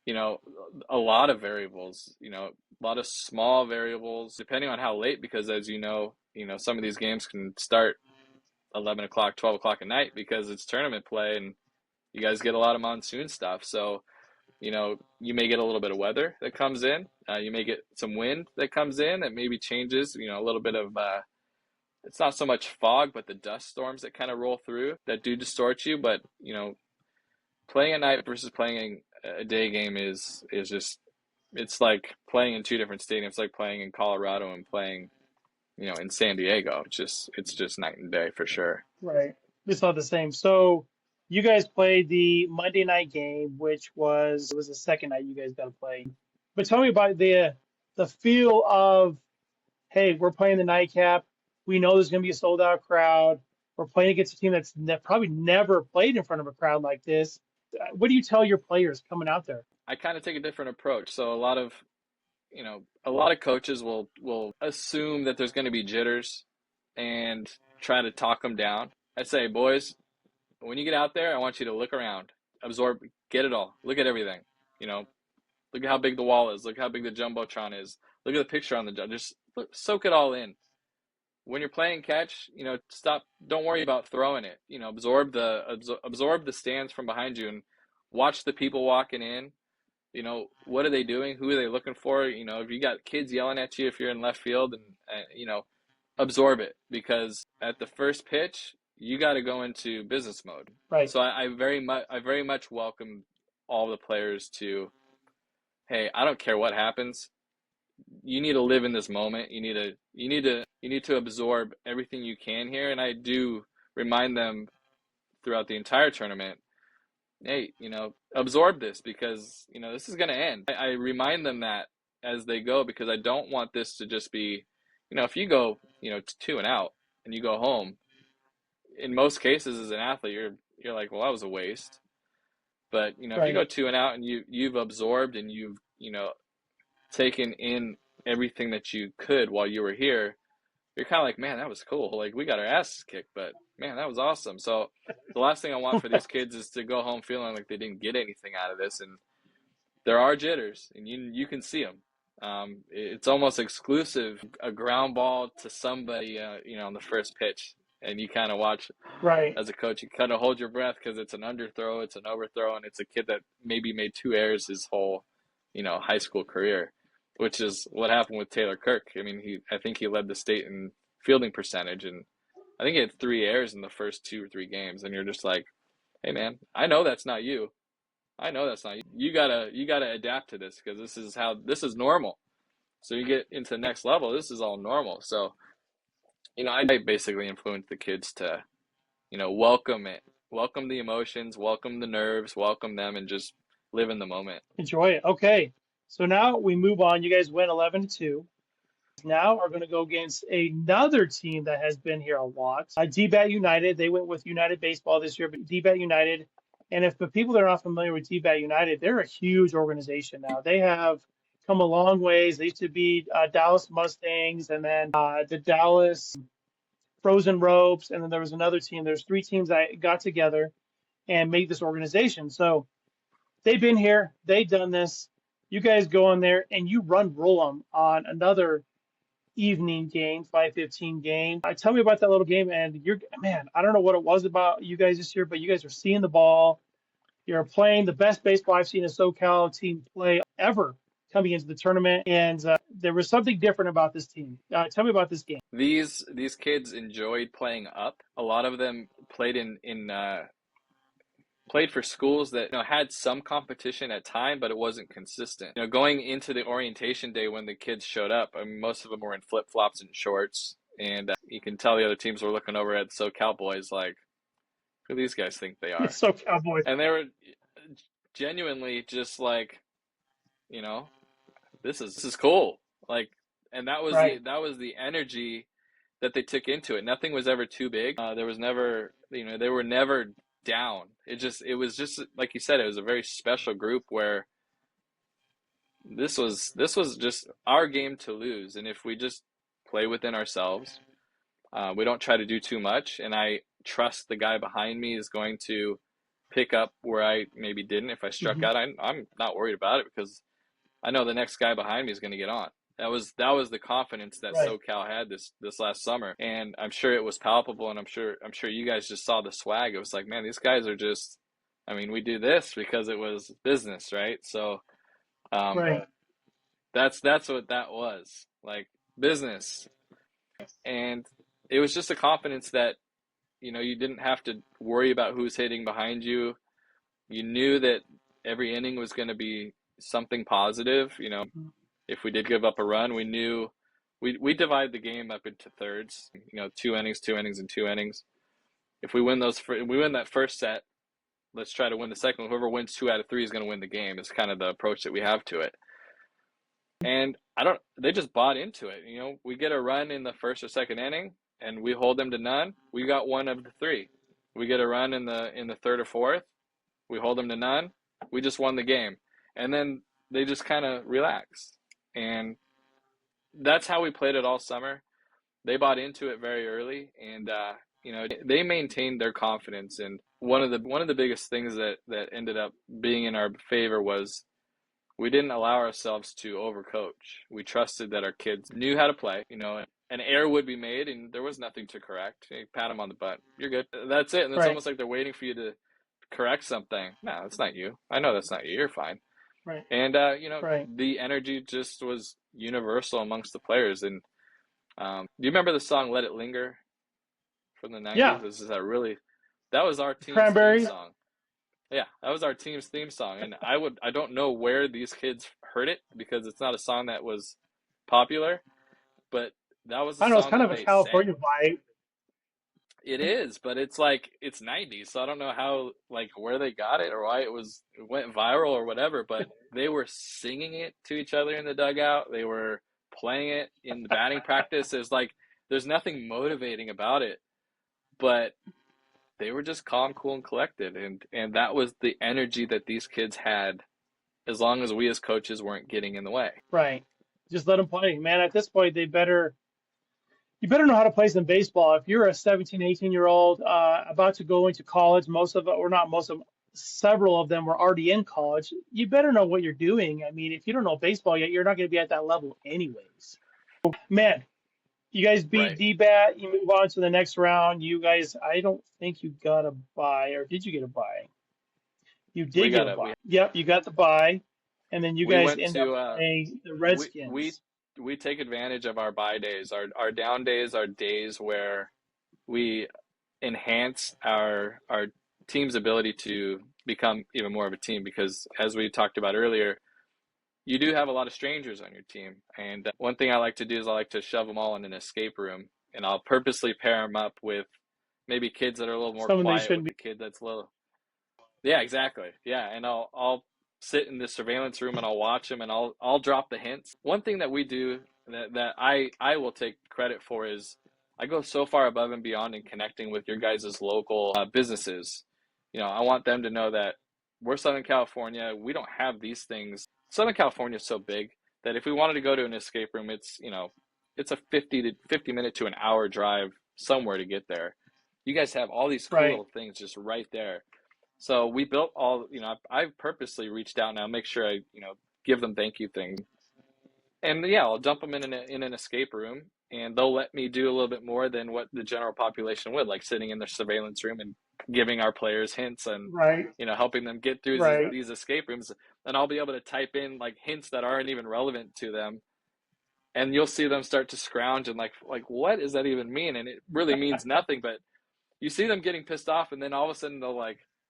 A lot of variables, a lot of small variables, depending on how late, because as some of these games can start 11 o'clock, 12 o'clock at night because it's tournament play and you guys get a lot of monsoon stuff. So, you may get a little bit of weather that comes in. You may get some wind that comes in that maybe changes, a little bit of, it's not so much fog, but the dust storms that kind of roll through that do distort you. But, playing at night versus playing a day game is just, it's like playing in 2 different stadiums. It's like playing in Colorado and playing, in San Diego. It's just night and day for sure. Right. It's not the same. So you guys played the Monday night game, which was the second night you guys got to play. But tell me about the feel of, hey, we're playing the nightcap. We know there's going to be a sold out crowd. We're playing against a team that's probably never played in front of a crowd like this. What do you tell your players coming out there? I kind of take a different approach. So a lot of coaches will assume that there's going to be jitters and try to talk them down. I say, boys, when you get out there, I want you to look around, absorb, get it all, look at everything. Look at how big the wall is, look how big the jumbotron is, look at the picture on the just soak it all in. When you're playing catch, stop. Don't worry about throwing it. Absorb the stands from behind you and watch the people walking in. What are they doing? Who are they looking for? If you got kids yelling at you if you're in left field, and absorb it, because at the first pitch you got to go into business mode. Right. So I very much welcome all the players to, hey, I don't care what happens. You need to live in this moment. You need to absorb everything you can here. And I do remind them throughout the entire tournament, hey, absorb this, because this is going to end. I remind them that as they go, because I don't want this to just be, if you go, 2 and out and you go home, in most cases as an athlete, you're like, well, that was a waste. But if you go 2 and out and you've absorbed and you've taken in everything that you could while you were here, you're kind of like, man, that was cool. Like, we got our asses kicked, but man, that was awesome. So the last thing I want for these kids is to go home feeling like they didn't get anything out of this. And there are jitters, and you can see them. It's almost exclusive, a ground ball to somebody, on the first pitch. And you kind of watch, as a coach, you kind of hold your breath, because it's an underthrow, it's an overthrow, and it's a kid that maybe made 2 errors his whole, high school career, which is what happened with Taylor Kirk. I mean, I think he led the state in fielding percentage, and I think he had 3 errors in the first 2 or 3 games. And you're just like, hey man, I know that's not you. I know that's not you. You gotta adapt to this, because this is normal. So you get into the next level, this is all normal. So, I basically influence the kids to, welcome it, welcome the emotions, welcome the nerves, welcome them, and just live in the moment. Enjoy it. Okay. So now we move on. You guys win 11-2. Now are going to go against another team that has been here a lot. DBAT United. They went with United Baseball this year, but DBAT United. And if the people that are not familiar with DBAT United, they're a huge organization now. They have come a long ways. They used to be Dallas Mustangs, and then the Dallas Frozen Ropes, and then there was another team. There's 3 teams that got together and made this organization. So they've been here. They've done this. You guys go in there and you roll them on another evening game, 5:15 game. Tell me about that little game. And I don't know what it was about you guys this year, but you guys are seeing the ball. You're playing the best baseball I've seen a SoCal team play ever coming into the tournament. And there was something different about this team. Tell me about this game. These kids enjoyed playing up. A lot of them played played for schools that had some competition at time, but it wasn't consistent. Going into the orientation day when the kids showed up, I mean, most of them were in flip-flops and shorts, and you can tell the other teams were looking over at SoCal boys like, who do these guys think they are? SoCal boys. And they were genuinely just like, this is cool. Like, and that was the energy that they took into it. Nothing was ever too big. There was never, they were never down. It was just like you said, it was a very special group where this was just our game to lose. And if we just play within ourselves, we don't try to do too much, and I trust the guy behind me is going to pick up where I maybe didn't. If I struck out, I'm not worried about it, because I know the next guy behind me is going to get on. That was the confidence that SoCal had this last summer, and I'm sure it was palpable. And I'm sure you guys just saw the swag. It was like, man, these guys are just. I mean, we do this because it was business, right? So, that's what that was, like, business, and it was just a confidence that you didn't have to worry about who's hitting behind you. You knew that every inning was going to be something positive. If we did give up a run, we knew we divide the game up into thirds, 2 innings, 2 innings, and 2 innings. If we win that first set, let's try to win the second one. Whoever wins 2 out of 3 is going to win the game. It's kind of the approach that we have to it. And they just bought into it. We get a run in the first or second inning and we hold them to none. We got 1 of the 3. We get a run in the third or fourth. We hold them to none. We just won the game. And then they just kind of relaxed. And that's how we played it all summer. They bought into it very early, and they maintained their confidence. And one of the biggest things that ended up being in our favor was we didn't allow ourselves to overcoach. We trusted that our kids knew how to play. An error would be made, and there was nothing to correct. You pat them on the butt. You're good. That's it. And it's almost like they're waiting for you to correct something. No, it's not you. I know that's not you. You're fine. Right. And the energy just was universal amongst the players. And do you remember the song "Let It Linger" from the 90s? Yeah. That was our team's Cranberry theme song. Yeah, that was our team's theme song. And I don't know where these kids heard it, because it's not a song that was popular, but that was the I know it's song kind that of a they California sang. vibe. It is, but it's 90s, so I don't know how, where they got it or why it went viral or whatever, but they were singing it to each other in the dugout. They were playing it in the batting practice. There's nothing motivating about it, but they were just calm, cool, and collected, and that was the energy that these kids had, as long as we as coaches weren't getting in the way. Right. Just let them play. Man, at this point, you better know how to play some baseball. If you're a 17, 18-year-old about to go into college, several of them were already in college, you better know what you're doing. I mean, if you don't know baseball yet, you're not going to be at that level anyways. Man, you guys beat Right. DBAT. You move on to the next round. You guys, I don't think you got a bye, or did you get a bye? You did get a bye. Yep, you got the bye. And then you guys end up playing the Redskins. We take advantage of our bye days. Our down days are days where we enhance our team's ability to become even more of a team, because as we talked about earlier, you do have a lot of strangers on your team. And one thing I like to do is I like to shove them all in an escape room, and I'll purposely pair them up with maybe kids that are a little more quiet with the kid that's a little. Yeah, exactly. Yeah, and I'll sit in the surveillance room and I'll watch them, and I'll drop the hints. One thing that we do that I will take credit for is I go so far above and beyond in connecting with your guys' local businesses. I want them to know that we're Southern California. We don't have these things. Southern California is so big that if we wanted to go to an escape room, it's a 50 minute to an hour drive somewhere to get there. You guys have all these cool little things just right there. So we built all, I've purposely reached out now, make sure I, give them thank you things. And yeah, I'll dump them in an escape room, and they'll let me do a little bit more than what the general population would, like sitting in their surveillance room and giving our players hints and, helping them get through these escape rooms. And I'll be able to type in hints that aren't even relevant to them. And you'll see them start to scrounge and like, what does that even mean? And it really means nothing, but you see them getting pissed off, and then all of a sudden they'll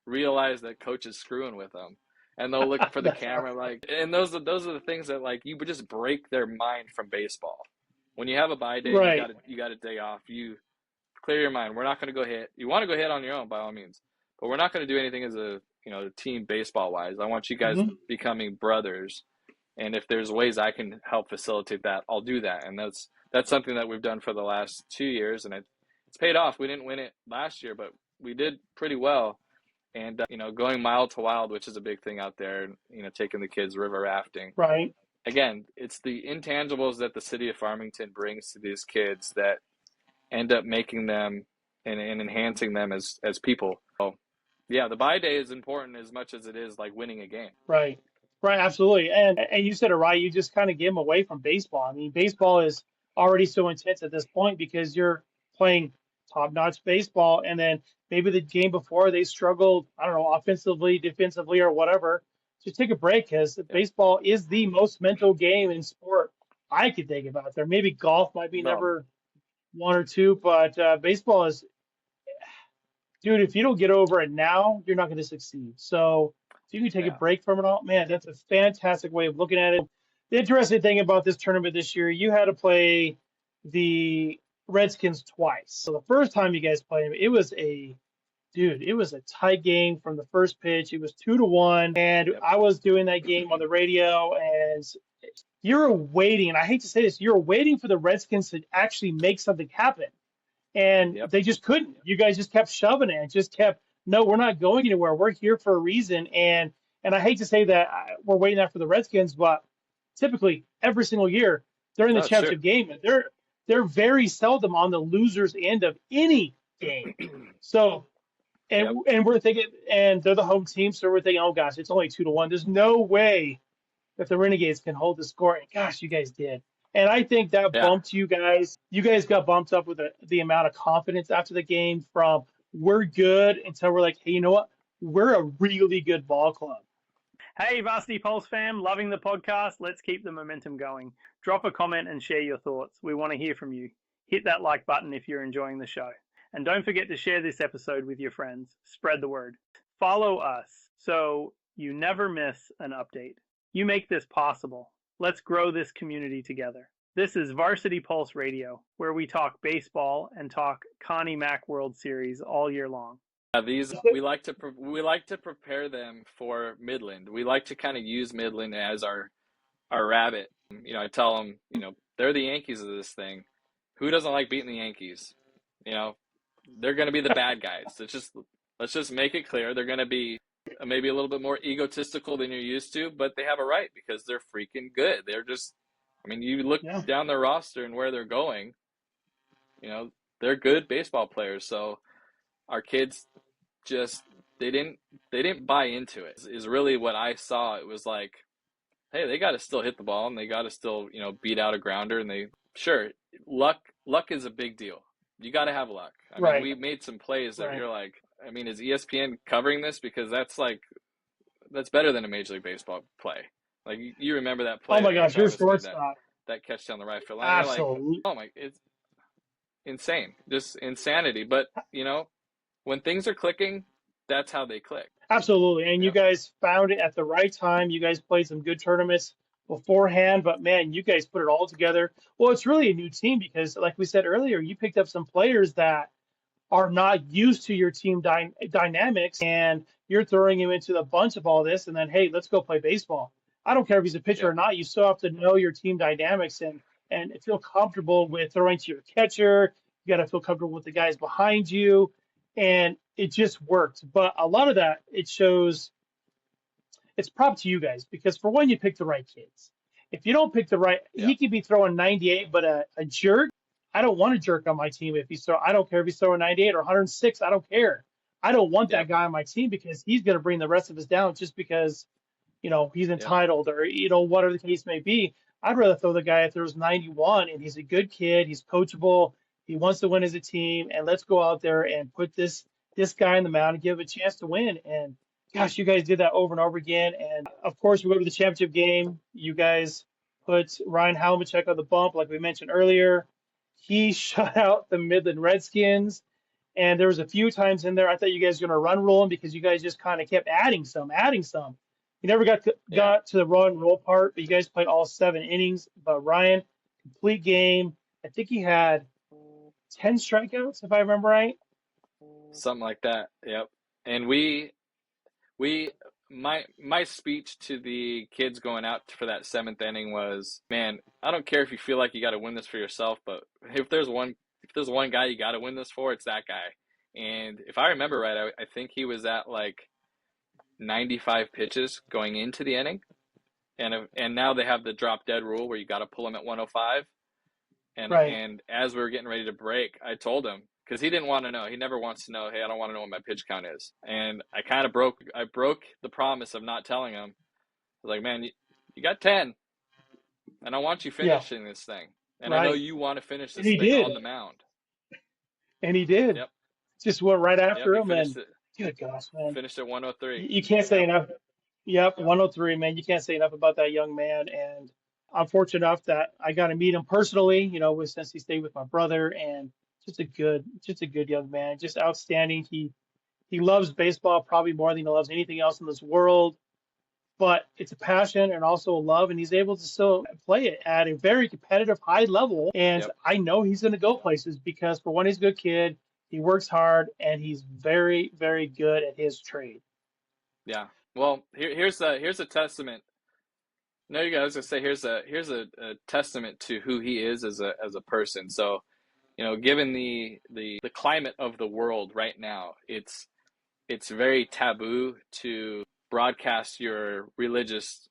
realize that coach is screwing with them, and they'll look for the camera and those are the things that you would just break their mind from baseball. When you have a bye day, you got a day off, you clear your mind. We're not going to go hit. You want to go hit on your own by all means, but we're not going to do anything as a team baseball wise. I want you guys becoming brothers, and if there's ways I can help facilitate that, I'll do that. And that's something that we've done for the last 2 years, and it's paid off. We didn't win it last year, but we did pretty well. And, going Mild to Wild, which is a big thing out there, taking the kids river rafting. Right. Again, it's the intangibles that the city of Farmington brings to these kids that end up making them and enhancing them as people. So, yeah, the bye day is important as much as it is winning a game. Right. Right. Absolutely. And you said it right. You just kind of gave them away from baseball. I mean, baseball is already so intense at this point because you're playing top-notch baseball, and then maybe the game before they struggled, I don't know, offensively, defensively, or whatever. Just take a break, because baseball is the most mental game in sport I could think about. There maybe golf might be number 1 or 2, but baseball is, dude, if you don't get over it now, you're not going to succeed. So if you can take a break from it all, man, that's a fantastic way of looking at it. The interesting thing about this tournament this year, you had to play the Redskins twice. So the first time you guys played them, it was a tight game from the first pitch. It was 2-1, and I was doing that game on the radio, and you're waiting, and I hate to say this, you're waiting for the Redskins to actually make something happen, and they just couldn't. You guys just kept shoving it and just kept, no, we're not going anywhere. We're here for a reason, and And I hate to say that we're waiting out for the Redskins, but typically every single year during the No, it's true. championship game, they're very seldom on the losers end of any game. So Yep. and we're thinking, and they're the home team, so we're thinking, oh gosh, it's only 2-1. There's no way that the Renegades can hold the score. And gosh, you guys did. And I think that Yeah. bumped you guys. You guys got bumped up with the amount of confidence after the game from we're good until we're like, hey, you know what? We're a really good ball club. Hey, Varsity Pulse fam, loving the podcast. Let's keep the momentum going. Drop a comment and share your thoughts. We want to hear from you. Hit that like button if you're enjoying the show. And don't forget to share this episode with your friends. Spread the word. Follow us so you never miss an update. You make this possible. Let's grow this community together. This is Varsity Pulse Radio, where we talk baseball and talk Connie Mack World Series all year long. We like to prepare them for Midland. We like to kind of use Midland as our rabbit. I tell them, they're the Yankees of this thing. Who doesn't like beating the Yankees? They're going to be the bad guys. Let's just make it clear. They're going to be maybe a little bit more egotistical than you're used to, but they have a right because they're freaking good. They're just, you look down their roster and where they're going, they're good baseball players. So our kids just, they didn't buy into it is really what I saw. It was like, hey, they got to still hit the ball and they got to still, beat out a grounder, and luck is a big deal. You got to have luck. We made some plays that you're like, is ESPN covering this? Because that's better than a Major League Baseball play. Like, you remember that play? Oh my gosh, your shortstop. That catch down the right field line. Absolutely. You're like, oh my, it's insane. Just insanity. But, when things are clicking, that's how they click. Absolutely. And you guys found it at the right time. You guys played some good tournaments beforehand, but man, you guys put it all together. Well, it's really a new team because, like we said earlier, you picked up some players that are not used to your team dynamics, and you're throwing him into the bunch of all this, and then, hey, let's go play baseball. I don't care if he's a pitcher or not. You still have to know your team dynamics and feel comfortable with throwing to your catcher. You got to feel comfortable with the guys behind you, and it just worked. But a lot of that, it shows it's prop to you guys because, for one, you picked the right kids. If you don't pick the right, he could be throwing 98, but a jerk. I don't want a jerk on my team if he's I don't care if he's throwing 98 or 106. I don't care. I don't want that guy on my team because he's going to bring the rest of us down just because, he's entitled or, whatever the case may be. I'd rather throw the guy if there's 91 and he's a good kid. He's coachable. He wants to win as a team. And let's go out there and put this guy in the mound and give him a chance to win. And gosh, you guys did that over and over again. And of course, we go to the championship game. You guys put Ryan Halmachek on the bump, like we mentioned earlier. He shut out the Midland Redskins, and there was a few times in there I thought you guys were going to run roll him because you guys just kind of kept adding some. You never got to the run roll part, but you guys played all 7 innings. But Ryan, complete game. I think he had 10 strikeouts, if I remember right. Something like that. Yep. And my speech to the kids going out for that 7th inning was, man, I don't care if you feel like you got to win this for yourself, but if there's one guy you got to win this for, it's that guy. And if I remember right, I think he was at like 95 pitches going into the inning, and now they have the drop dead rule where you got to pull him at 105. And as we were getting ready to break, I told him, because he didn't want to know. He never wants to know, hey, I don't want to know what my pitch count is. And I kind of broke the promise of not telling him. I was like, man, you got 10, and I want you finishing this thing. And I know you want to finish this thing on the mound. And he did. Yep. Just went right after him. And good gosh, man. Finished at 103. You can't say enough. Yep, 103, man. You can't say enough about that young man. And I'm fortunate enough that I got to meet him personally, since he stayed with my brother, and just a good young man, just outstanding. He loves baseball probably more than he loves anything else in this world, but it's a passion and also a love, and he's able to still play it at a very competitive high level. And I know he's going to go places because, for one, he's a good kid, he works hard, and he's very, very good at his trade. Yeah. Well, here's a testament. No, you guys, I was gonna say here's a testament to who he is as a person. So, given the climate of the world right now, it's very taboo to broadcast your religious,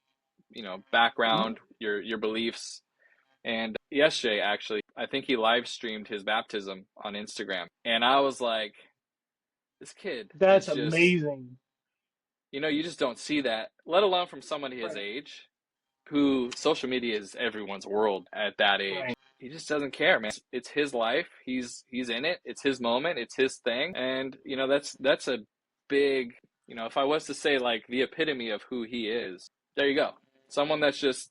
background, your beliefs. And yesterday, actually, I think he live streamed his baptism on Instagram. And I was like, this kid That's is just, amazing. you just don't see that, let alone from someone his Right. age, who social media is everyone's world at that age. Right. He just doesn't care, man. It's his life. He's in it. It's his moment. It's his thing. And, that's a big, if I was to say like the epitome of who he is, there you go. Someone that's just,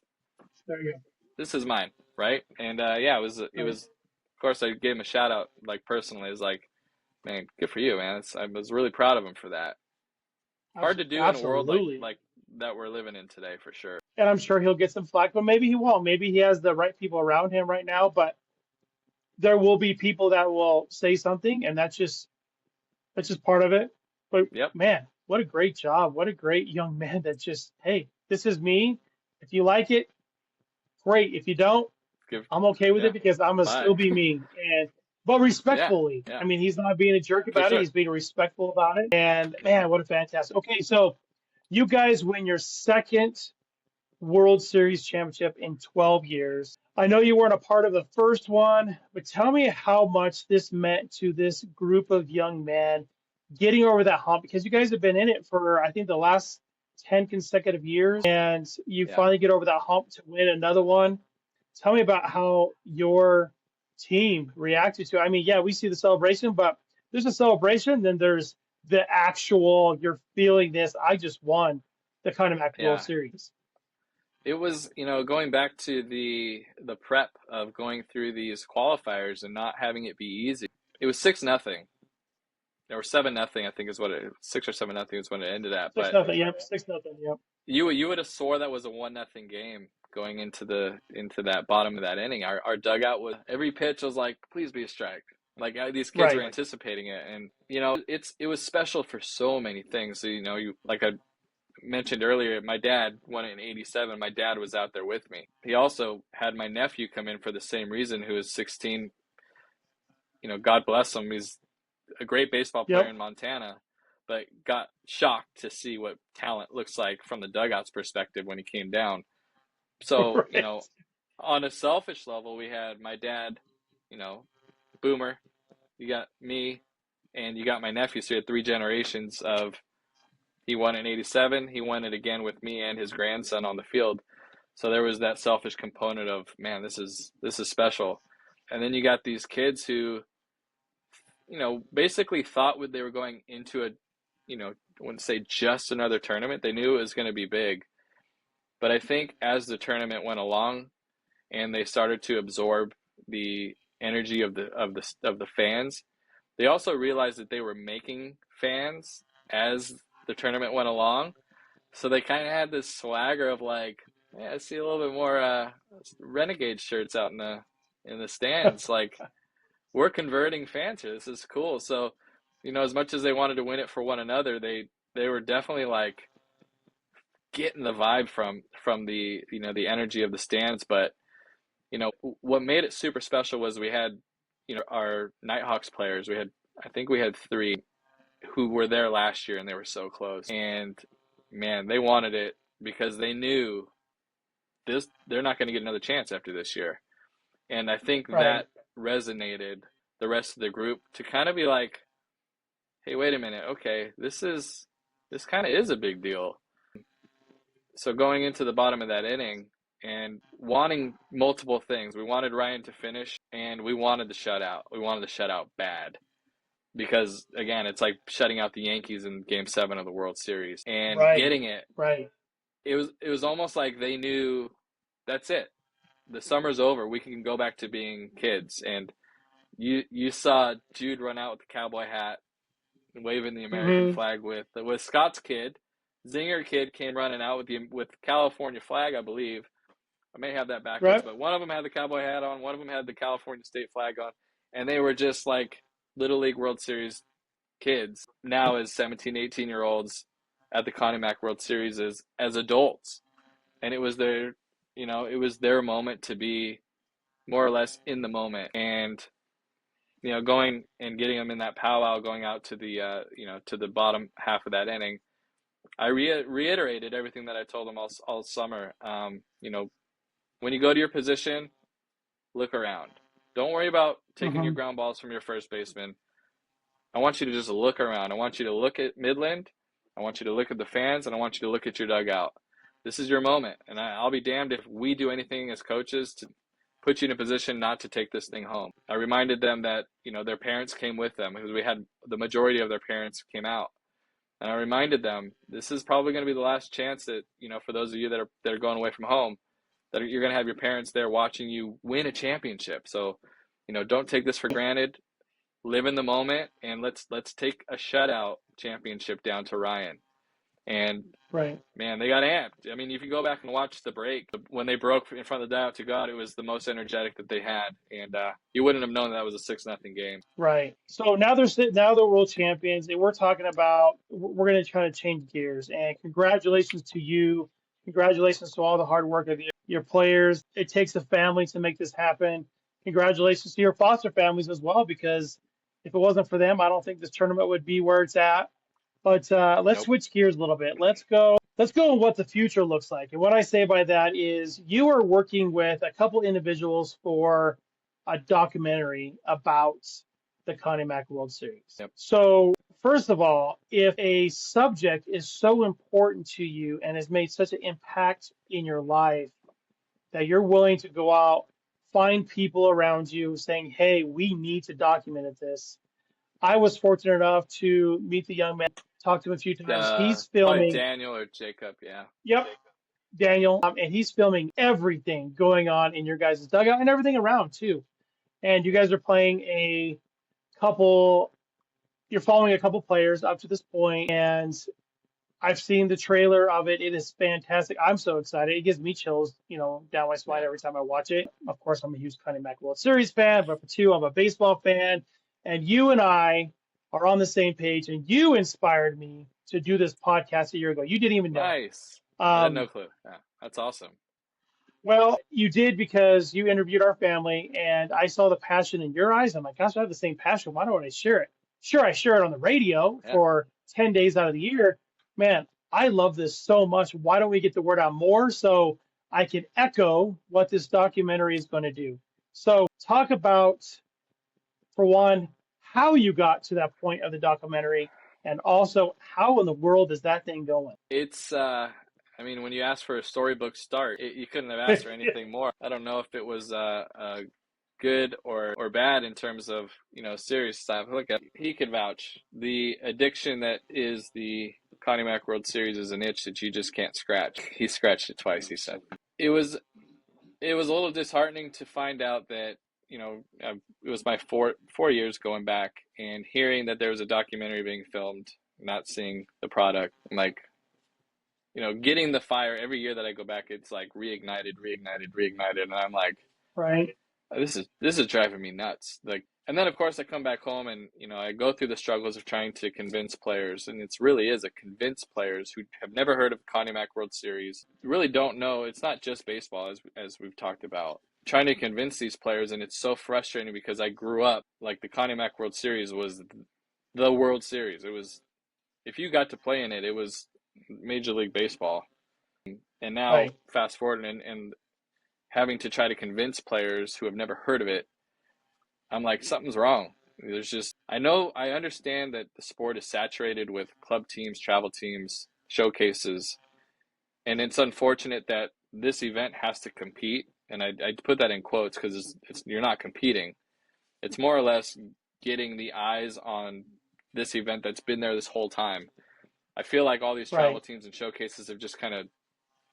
There you go. this is mine, right? And yeah, it was. Of course, I gave him a shout out, like personally. It's like, man, good for you, man. I was really proud of him for that. Hard to do in a world Absolutely. like that we're living in today, for sure. And I'm sure he'll get some flack, but maybe he won't. Maybe he has the right people around him right now, but there will be people that will say something, and that's just part of it. But Yep. man, what a great job. What a great young man that just, hey, this is me. If you like it, great. If you don't, Give. I'm okay with Yeah. it because I'm gonna Bye. still be me. But Yeah. respectfully. Yeah. I mean, he's not being a jerk For about it. sure. He's being respectful about it. And man, what a fantastic. Okay, so you guys win your second World Series championship in 12 years. I know you weren't a part of the first one, but tell me how much this meant to this group of young men getting over that hump, because you guys have been in it for, I think, the last 10 consecutive years, and you Yeah. finally get over that hump to win another one. Tell me about how your team reacted to it. I mean, yeah, we see the celebration, but there's a celebration, then there's the actual, you're feeling this, I just won the Connie Mack World Yeah. Series. It was, going back to the prep of going through these qualifiers and not having it be easy. It was 6-0. Or 7-0, I think is what 6 or 7-0 is when it ended at. Six But nothing. Yep. 6-0. Yep. you would have swore that was a 1-0 game going into that bottom of that inning. Our dugout was, every pitch was like, please be a strike. Like these kids were Right. anticipating it, and it was special for so many things. So you like I mentioned earlier, my dad won it in '87. My dad was out there with me. He also had my nephew come in for the same reason, who was 16. God bless him. He's a great baseball player Yep. in Montana, but got shocked to see what talent looks like from the dugout's perspective when he came down. So, Right. on a selfish level, we had my dad, Boomer, you got me, and you got my nephew. So you had 3 generations of, he won in '87, he won it again with me and his grandson on the field. So there was that selfish component of, man, this is special. And then you got these kids who, basically thought they were going into I wouldn't say just another tournament. They knew it was going to be big. But I think as the tournament went along and they started to absorb the energy of the fans, they also realized that they were making fans as the tournament went along. So they kind of had this swagger of like, yeah, I see a little bit more Renegade shirts out in the stands. Like, we're converting fans here. This is cool. So, as much as they wanted to win it for one another, they were definitely like getting the vibe from the the energy of the stands. But what made it super special was we had our Nighthawks players. I think we had 3 who were there last year, and they were so close. And man, they wanted it because they knew they're not going to get another chance after this year. And I think Right. that resonated the rest of the group to kind of be like, hey, wait a minute, okay, this kind of is a big deal. So going into the bottom of that inning and wanting multiple things, we wanted Ryan to finish, and we wanted the shutout. We wanted the shutout bad because, again, it's like shutting out the Yankees in Game 7 of the World Series. And Right. getting it, Right. it was almost like they knew, that's it. The summer's over. We can go back to being kids. And you saw Jude run out with the cowboy hat, waving the American Mm-hmm. flag with Scott's kid. Zinger kid came running out with California flag, I believe. I may have that backwards, Right. but one of them had the cowboy hat on, one of them had the California state flag on, and they were just like Little League World Series kids now as 17, 18-year-olds at the Connie Mack World Series as adults. And it was their moment to be more or less in the moment. And going and getting them in that powwow, going out to the to the bottom half of that inning, I reiterated everything that I told them all summer. You know, when you go to your position, look around. Don't worry about taking your Hmm. ground balls from your first baseman. I want you to just look around. I want you to look at Midland. I want you to look at the fans, and I want you to look at your dugout. This is your moment, and I'll be damned if we do anything as coaches to put you in a position not to take this thing home. I reminded them that, you know, their parents came with them because we had the majority of their parents came out. And I reminded them, this is probably going to be the last chance that, you know, for those of you that are going away from home, that you're going to have your parents there watching you win a championship. So, you know, don't take this for granted. Live in the moment, and let's take a shutout championship down to Ryan. And Right. man, they got amped. I mean, if you go back and watch the break, when they broke in front of the dugout to God, it was the most energetic that they had, and you wouldn't have known that was a 6-0 game. Right. So now they're world champions, and we're talking about we're going to try to change gears. And congratulations to you. Congratulations to all the hard work of your players. It takes a family to make this happen. Congratulations to your foster families as well, because if it wasn't for them, I don't think this tournament would be where it's at. But let's Nope. switch gears a little bit. Let's go on what the future looks like. And what I say by that is you are working with a couple individuals for a documentary about the Connie Mack World Series. Yep. So first of all, if a subject is so important to you and has made such an impact in your life that you're willing to go out, find people around you saying, hey, we need to document this. I was fortunate enough to meet the young man, talk to him a few times. He's Probably filming. Daniel or Jacob, yeah. Yep, Daniel, and he's filming everything going on in your guys' dugout and everything around too. And you guys are playing a couple. You're following a couple players up to this point, and I've seen the trailer of it. It is fantastic. I'm so excited. It gives me chills, down my spine every time I watch it. Of course, I'm a huge Connie Mack World Series fan, but for two, I'm a baseball fan. And you and I are on the same page, and you inspired me to do this podcast a year ago. You didn't even know. Nice. I had no clue. Yeah, that's awesome. Well, you did because you interviewed our family, and I saw the passion in your eyes. I'm like, gosh, I have the same passion. Why don't I share it? Sure, I share it on the radio for 10 days out of the year. Man, I love this so much. Why don't we get the word out more so I can echo what this documentary is going to do? So talk about, for one, how you got to that point of the documentary, and also how in the world is that thing going? It's, I mean, when you ask for a storybook start, you couldn't have asked for anything more. I don't know if it was good or bad in terms of, serious stuff. Look, he could vouch. The addiction that is the Connie Mack World Series is an itch that you just can't scratch. He scratched it twice, he said. It was a little disheartening to find out that, it was my four years going back and hearing that there was a documentary being filmed, not seeing the product. I'm like, getting the fire every year that I go back, it's like reignited. And I'm like, Right. this is driving me nuts. Like, and then of course I come back home and, I go through the struggles of trying to convince players, and it really is a convince players who have never heard of Connie Mack World Series, really don't know. It's not just baseball as we've talked about. Trying to convince these players, and it's so frustrating because I grew up like the Connie Mack World Series was the World Series. It was, if you got to play in it, it was Major League Baseball. And now fast forward and having to try to convince players who have never heard of it, I'm like, something's wrong. There's just, I understand that the sport is saturated with club teams, travel teams, showcases, and it's unfortunate that this event has to compete. And I put that in quotes because it's you're not competing. It's more or less getting the eyes on this event that's been there this whole time. I feel like all these travel teams and showcases have just kind of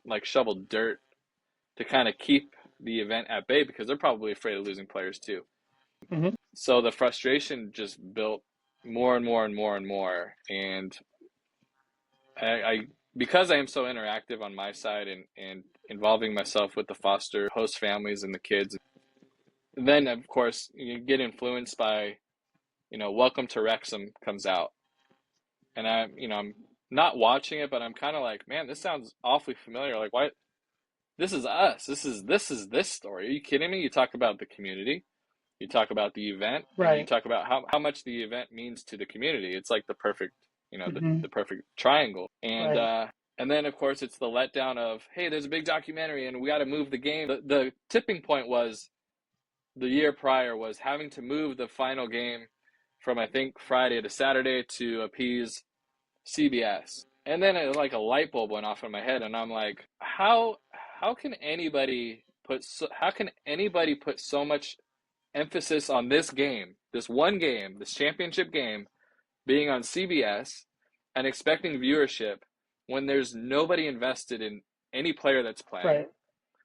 like shoveled dirt to kind of keep the event at bay because they're probably afraid of losing players too. Mm-hmm. So the frustration just built more and more and more and more. And I because I am so interactive on my side and involving myself with the foster host families and the kids, then of course you get influenced by, Welcome to Wrexham comes out. And I'm not watching it, but I'm kind of like, man, this sounds awfully familiar. Like, why? This is us. This is this story. Are you kidding me? You talk about the community. You talk about the event. And you talk about how much the event means to the community. It's like the perfect Hmm. the perfect triangle. Right. And then of course it's the letdown of, hey, there's a big documentary and we got to move the game. The tipping point was the year prior was having to move the final game from, I think, Friday to Saturday to appease CBS. And then like a light bulb went off in my head, and I'm like, how can anybody put so much emphasis on this game, this one game, this championship game being on CBS and expecting viewership when there's nobody invested in any player that's playing, Right.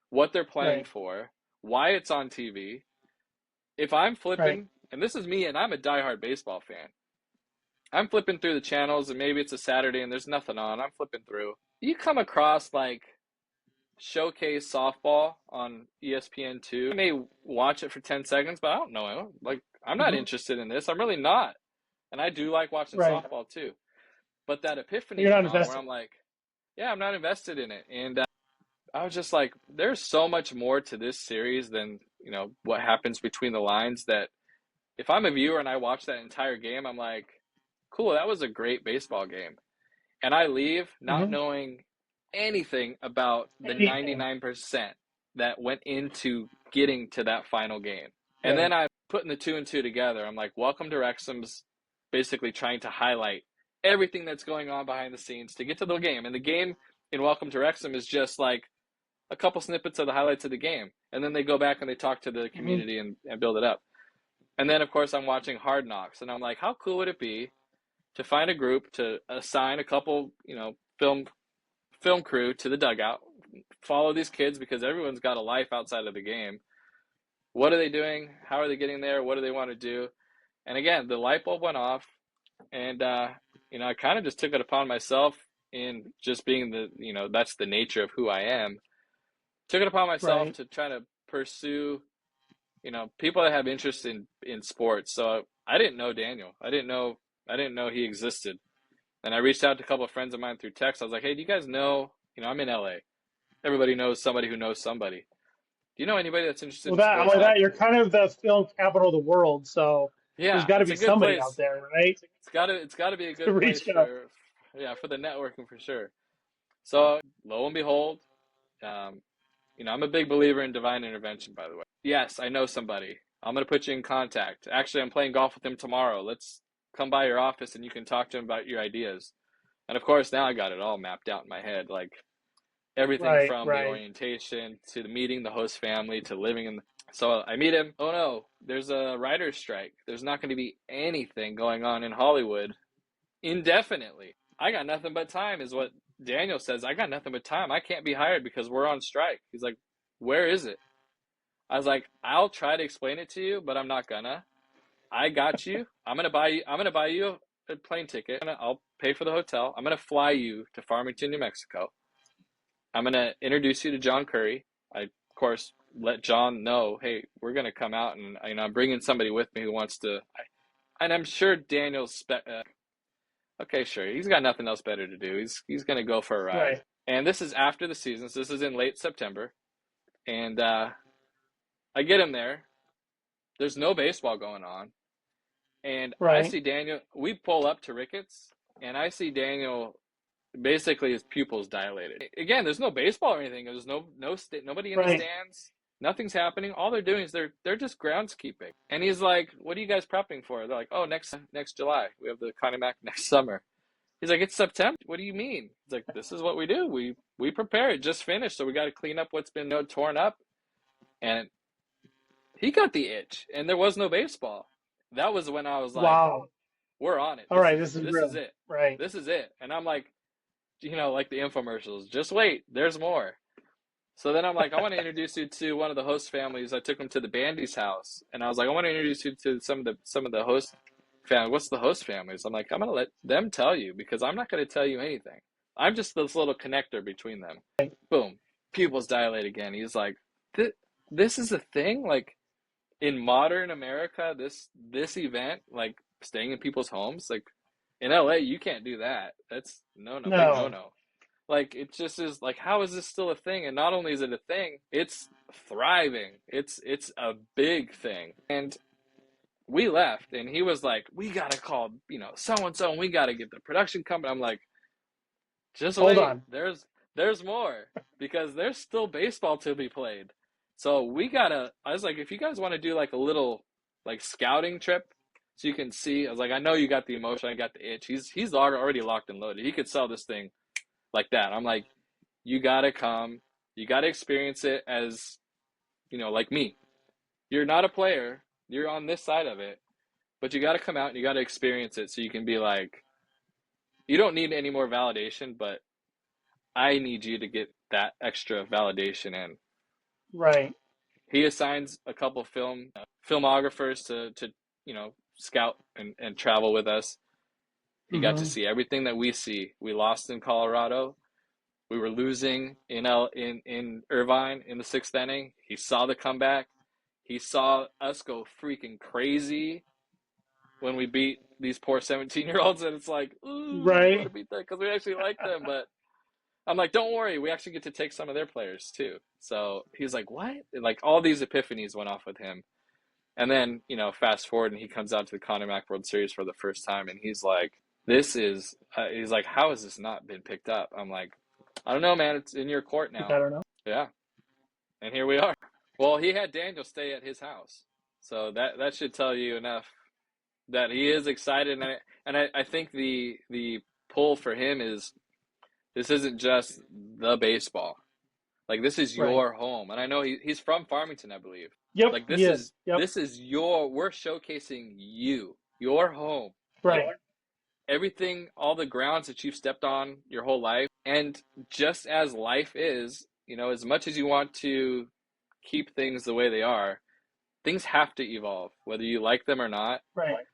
what they're playing Right. for, why it's on TV. If I'm Right. flipping, and this is me, and I'm a diehard baseball fan, I'm flipping through the channels, and maybe it's a Saturday and there's nothing on. I'm flipping through. You come across like Showcase Softball on ESPN2. I may watch it for 10 seconds, but I don't know. Like, I'm not Hmm. interested in this. I'm really not. And I do like watching Right. softball too. But that epiphany You're not went on where invested. I'm like, yeah, I'm not invested in it. And I was just like, there's so much more to this series than, what happens between the lines, that if I'm a viewer and I watch that entire game, I'm like, cool, that was a great baseball game. And I leave not Hmm. knowing anything about the Anything. 99% that went into getting to that final game. And Right. then I'm putting the two and two together. I'm like, welcome to Wrexham's basically trying to highlight everything that's going on behind the scenes to get to the game. And the game in Welcome to Wrexham is just like a couple snippets of the highlights of the game. And then they go back and they talk to the Hmm. community and build it up. And then, of course, I'm watching Hard Knocks. And I'm like, how cool would it be to find a group to assign a couple, film crew to the dugout, follow these kids because everyone's got a life outside of the game. What are they doing? How are they getting there? What do they want to do? And again, the light bulb went off, and I kind of just took it upon myself in just being that's the nature of who I am. Took it upon myself Right. to try to pursue, people that have interest in sports. So I didn't know Daniel. I didn't know he existed. And I reached out to a couple of friends of mine through text. I was like, hey, do you guys know, I'm in LA. Everybody knows somebody who knows somebody. Do you know anybody that's interested Well, in that sports? like that, you're kind of the film capital of the world, so there's Yeah, got to it's be a good somebody out place. there, right? It's gotta be a To good place reach out. for the networking for sure. So lo and behold, um, I'm a big believer in divine intervention, by the way. Yes, I know somebody. I'm gonna put you in contact. Actually, I'm playing golf with him tomorrow. Let's come by your office and you can talk to him about your ideas. And of course, now I got it all mapped out in my head, like everything Right. from the Right. orientation to the meeting the host family to living in. So I meet him. Oh no, there's a writer's strike. There's not going to be anything going on in Hollywood indefinitely. I got nothing but time, is what Daniel says. I got nothing but time. I can't be hired because we're on strike. He's like, where is it? I was like, I'll try to explain it to you, but I'm not gonna. I got you. I'm gonna buy you a plane ticket. I'll pay for the hotel. I'm gonna fly you to Farmington, New Mexico. I'm going to introduce you to John Curry. I, of course, let John know, hey, we're going to come out, and I'm bringing somebody with me who wants to. And I'm sure Daniel's okay, sure, he's got nothing else better to do. He's going to go for a ride. Right. And this is after the season. So this is in late September, and I get him there. There's no baseball going on, and I Right. see Daniel. We pull up to Ricketts, and I see Daniel. Basically, his pupils dilated. Again, there's no baseball or anything. There's nobody in the Right. stands. Nothing's happening. All they're doing is they're just groundskeeping. And he's like, "What are you guys prepping for?" They're like, "Oh, next July we have the Connie Mack next summer." He's like, "It's September. What do you mean?" He's like, "This is what we do. We prepare. It just finished, so we got to clean up what's been torn up." And he got the itch, and there was no baseball. That was when I was like, Wow. "We're on it. All right. This is This is real. it. Right. This is it." And I'm like, like the infomercials, just wait, there's more. So then I'm like, I want to introduce you to one of the host families. I took them to the Bandy's house, and I was like, I want to introduce you to some of the host family. What's the host families? I'm like, I'm gonna let them tell you because I'm not gonna tell you anything. I'm just this little connector between them. Boom, pupils dilate again. He's like, this is a thing, like in modern America. This event, like staying in people's homes, like in LA, you can't do that. That's big no No. no. Like it just is like, how is this still a thing? And not only is it a thing, it's thriving. It's a big thing. And we left, and he was like, we got to call, so-and-so, and we got to get the production company. I'm like, just Hold wait. on. There's more, because there's still baseball to be played. So I was like, if you guys want to do like a little like scouting trip so you can see, I was like, I know you got the emotion, I got the itch. He's already locked and loaded. He could sell this thing like that. I'm like, you got to come. You got to experience it as, like me. You're not a player. You're on this side of it, but you got to come out and you got to experience it so you can be like, you don't need any more validation, but I need you to get that extra validation in. Right. He assigns a couple filmographers to scout and travel with us. He got to Hmm. see everything that we see. We lost in Colorado. We were losing in Irvine in the 6th inning. He saw the comeback. He saw us go freaking crazy when we beat these poor 17-year-olds, and it's like, ooh, we want Right. to beat them because we actually like them. But I'm like, don't worry, we actually get to take some of their players too. So he's like, what? And like all these epiphanies went off with him. And then, fast forward, and he comes out to the Connie Mack World Series for the first time, and he's like, he's like, how has this not been picked up? I'm like, I don't know, man. It's in your court I now. don't know. Yeah. And here we are. Well, he had Daniel stay at his house. So that should tell you enough that he is excited. And I think the pull for him is, this isn't just the baseball. Like, this is Right. your home. And I know he's from Farmington, I believe. Yep. Like, Yes. Yep. we're showcasing your home. Right. Like, everything, all the grounds that you've stepped on your whole life. And just as life is, as much as you want to keep things the way they are, things have to evolve, whether you like them or not. Right.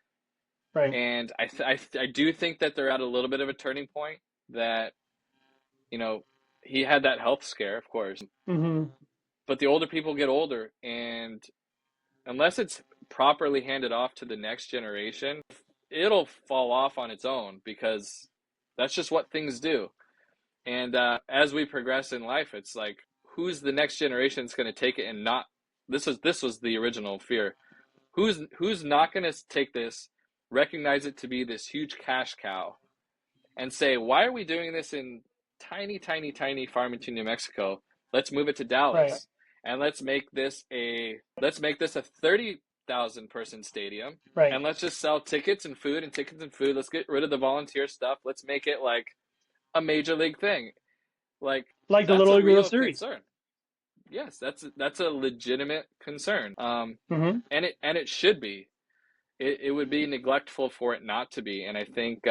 Right. And I do think that they're at a little bit of a turning point, that, he had that health scare, of course. Hmm. But the older people get older, and unless it's properly handed off to the next generation, it'll fall off on its own, because that's just what things do. And as we progress in life, it's like, who's the next generation that's going to take it and not? This was the original fear. Who's not going to take this, recognize it to be this huge cash cow, and say, why are we doing this in tiny, tiny, tiny Farmington, New Mexico? Let's move it to Right. Dallas, and let's make this a 30,000 person stadium, Right. and let's just sell tickets and food. Let's get rid of the volunteer stuff. Let's make it like a major league thing. Like Like the that's Little a League World real Series. concern. Yes, that's a legitimate concern. Hmm. And it should be. It would be neglectful for it not to be. And I think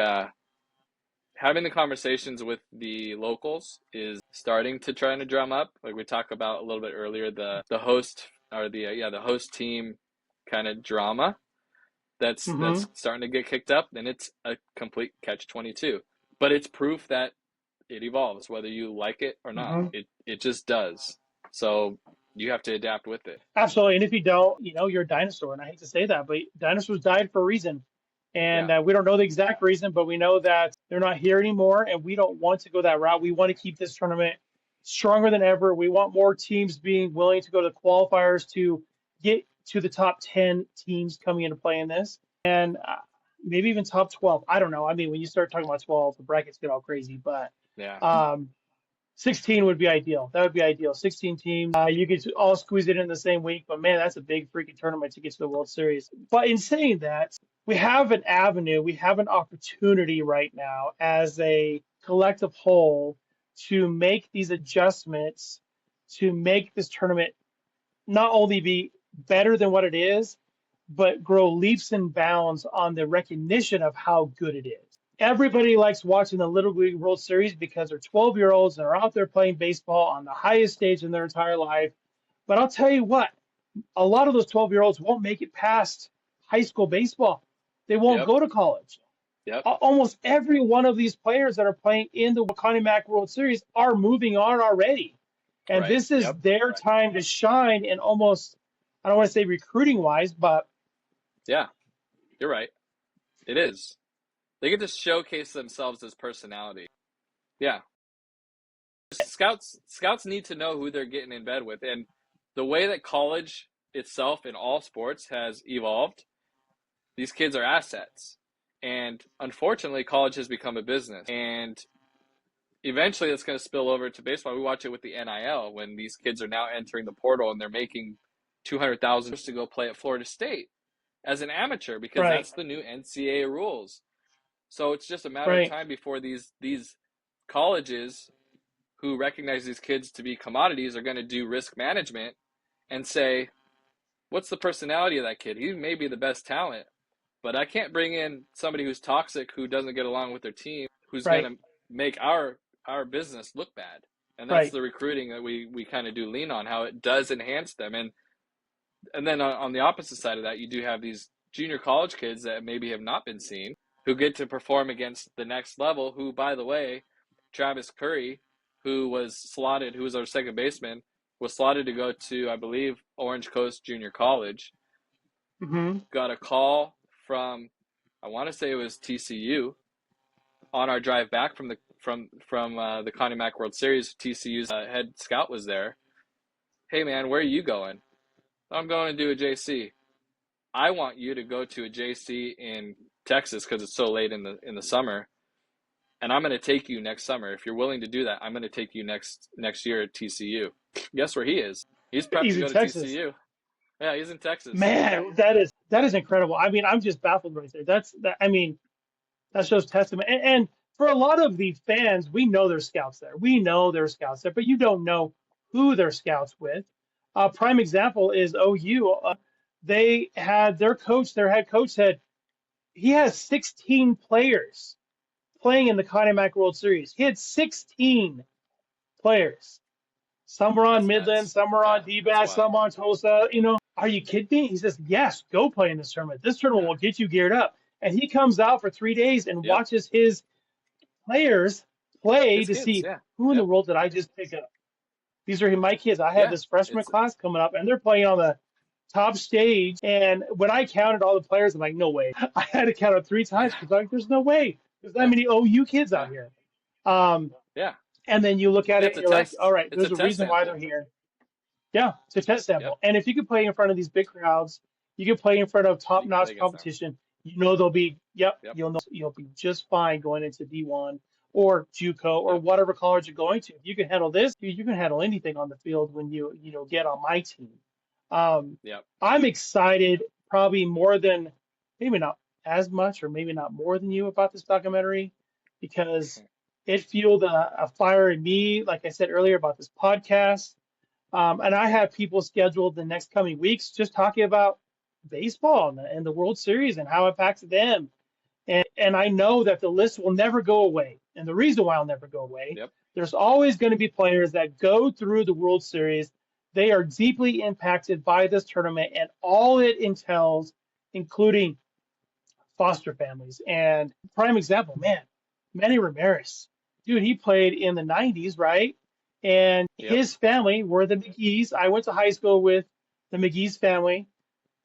having the conversations with the locals is starting to try to drum up. Like we talked about a little bit earlier, the host, or the host team kind of drama that's Hmm. starting to get kicked up. And it's a complete catch-22. But it's proof that it evolves, whether you like it or not. Hmm. It just does. So you have to adapt with it. Absolutely. And if you don't, you're a dinosaur. And I hate to say that, but dinosaurs died for a reason. Yeah. And we don't know the exact reason, but we know that they're not here anymore. And we don't want to go that route. We want to keep this tournament stronger than ever. We want more teams being willing to go to the qualifiers to get to the top 10 teams coming into play in this. And maybe even top 12. I don't know. I mean, when you start talking about 12, the brackets get all crazy. But Yeah. 16 would be ideal. That would be ideal. 16 teams. You could all squeeze it in the same week, but man, that's a big freaking tournament to get to the World Series. But in saying that, we have an avenue, we have an opportunity right now as a collective whole to make these adjustments, to make this tournament not only be better than what it is, but grow leaps and bounds on the recognition of how good it is. Everybody likes watching the Little League World Series because they're 12-year-olds and are out there playing baseball on the highest stage in their entire life. But I'll tell you what, a lot of those 12-year-olds won't make it past high school baseball. They won't Yep. go to college. Yep. Almost every one of these players that are playing in the Connie Mack World Series are moving on already. And Right. this is Yep. their time to shine in almost, I don't want to say recruiting wise, but Yeah. You're right. It is. They get to showcase themselves as personality. Yeah. Scouts need to know who they're getting in bed with. And the way that college itself in all sports has evolved, these kids are assets. And unfortunately, college has become a business. And eventually it's going to spill over to baseball. We watch it with the NIL when these kids are now entering the portal and they're making $200,000 to go play at Florida State as an amateur because Right. that's the new NCAA rules. So it's just a matter of Right. time before these colleges who recognize these kids to be commodities are going to do risk management and say, what's the personality of that kid? He may be the best talent, but I can't bring in somebody who's toxic, who doesn't get along with their team, who's Right. going to make our business look bad. And that's Right. the recruiting that we kind of do lean on, how it does enhance them. And then on the opposite side of that, you do have these junior college kids that maybe have not been seen, who get to perform against the next level, who, by the way, Travis Curry, who was our second baseman, was slotted to go to, I believe, Orange Coast Junior College. Mm-hmm. Got a call from, I want to say it was TCU, on our drive back from the Connie Mack World Series. TCU's head scout was there. Hey man, where are you going? I'm going to do a JC. I want you to go to a JC in Texas because it's so late in the summer, and I'm going to take you next summer. If you're willing to do that, I'm going to take you next year at TCU. Guess where he is? He's prepped He's to in go to Texas. TCU. Yeah, he's in Texas. Man, that is incredible. I mean, I'm just baffled right there. I mean, that shows testament. And for a lot of the fans, we know there's scouts there. We know there's scouts there, but you don't know who they're scouts with. Prime example is OU. They had their head coach said he has 16 players playing in the Connie Mack World Series. He had 16 players. Some were on That's Midland, nuts. some were on Yeah, D-Bass, that's some wild. on Tulsa. Are you kidding me? He says, yes, go play in this tournament. This tournament will get you geared up. And he comes out for 3 days and Yep. watches his players play His to kids, see yeah. who in the Yep. world did I just pick up. These are my kids. I have Yeah. this freshman It's class coming up, and they're playing on the top stage. And when I counted all the players, I'm like, no way. I had to count it 3 times because like, there's no way. There's that yeah. many OU kids out Yeah. here. Yeah. And then you look at it It's and a you're like, test. all right, It's a there's a test reason why sample. they're here. Yeah, it's a test sample. Yep. And if you can play in front of these big crowds, you can play in front of You can play top-notch against them. competition. You know they'll be, Yep. you'll be just fine going into D1 or JUCO or Yep. whatever college you're going to. If you can handle this, you can handle anything on the field when you get on my team. Yep. I'm excited, probably more than, maybe not as much or maybe not more than you about this documentary, because it fueled a fire in me, like I said earlier about this podcast. And I have people scheduled the next coming weeks just talking about baseball and the World Series and how it impacts them. And I know that the list will never go away. And the reason why it'll never go away, Yep. there's always going to be players that go through the World Series. They are deeply impacted by this tournament and all it entails, including foster families. And prime example, man, Manny Ramirez. Dude, he played in the 90s, right? And Yep. his family were the McGee's. I went to high school with the McGee's family.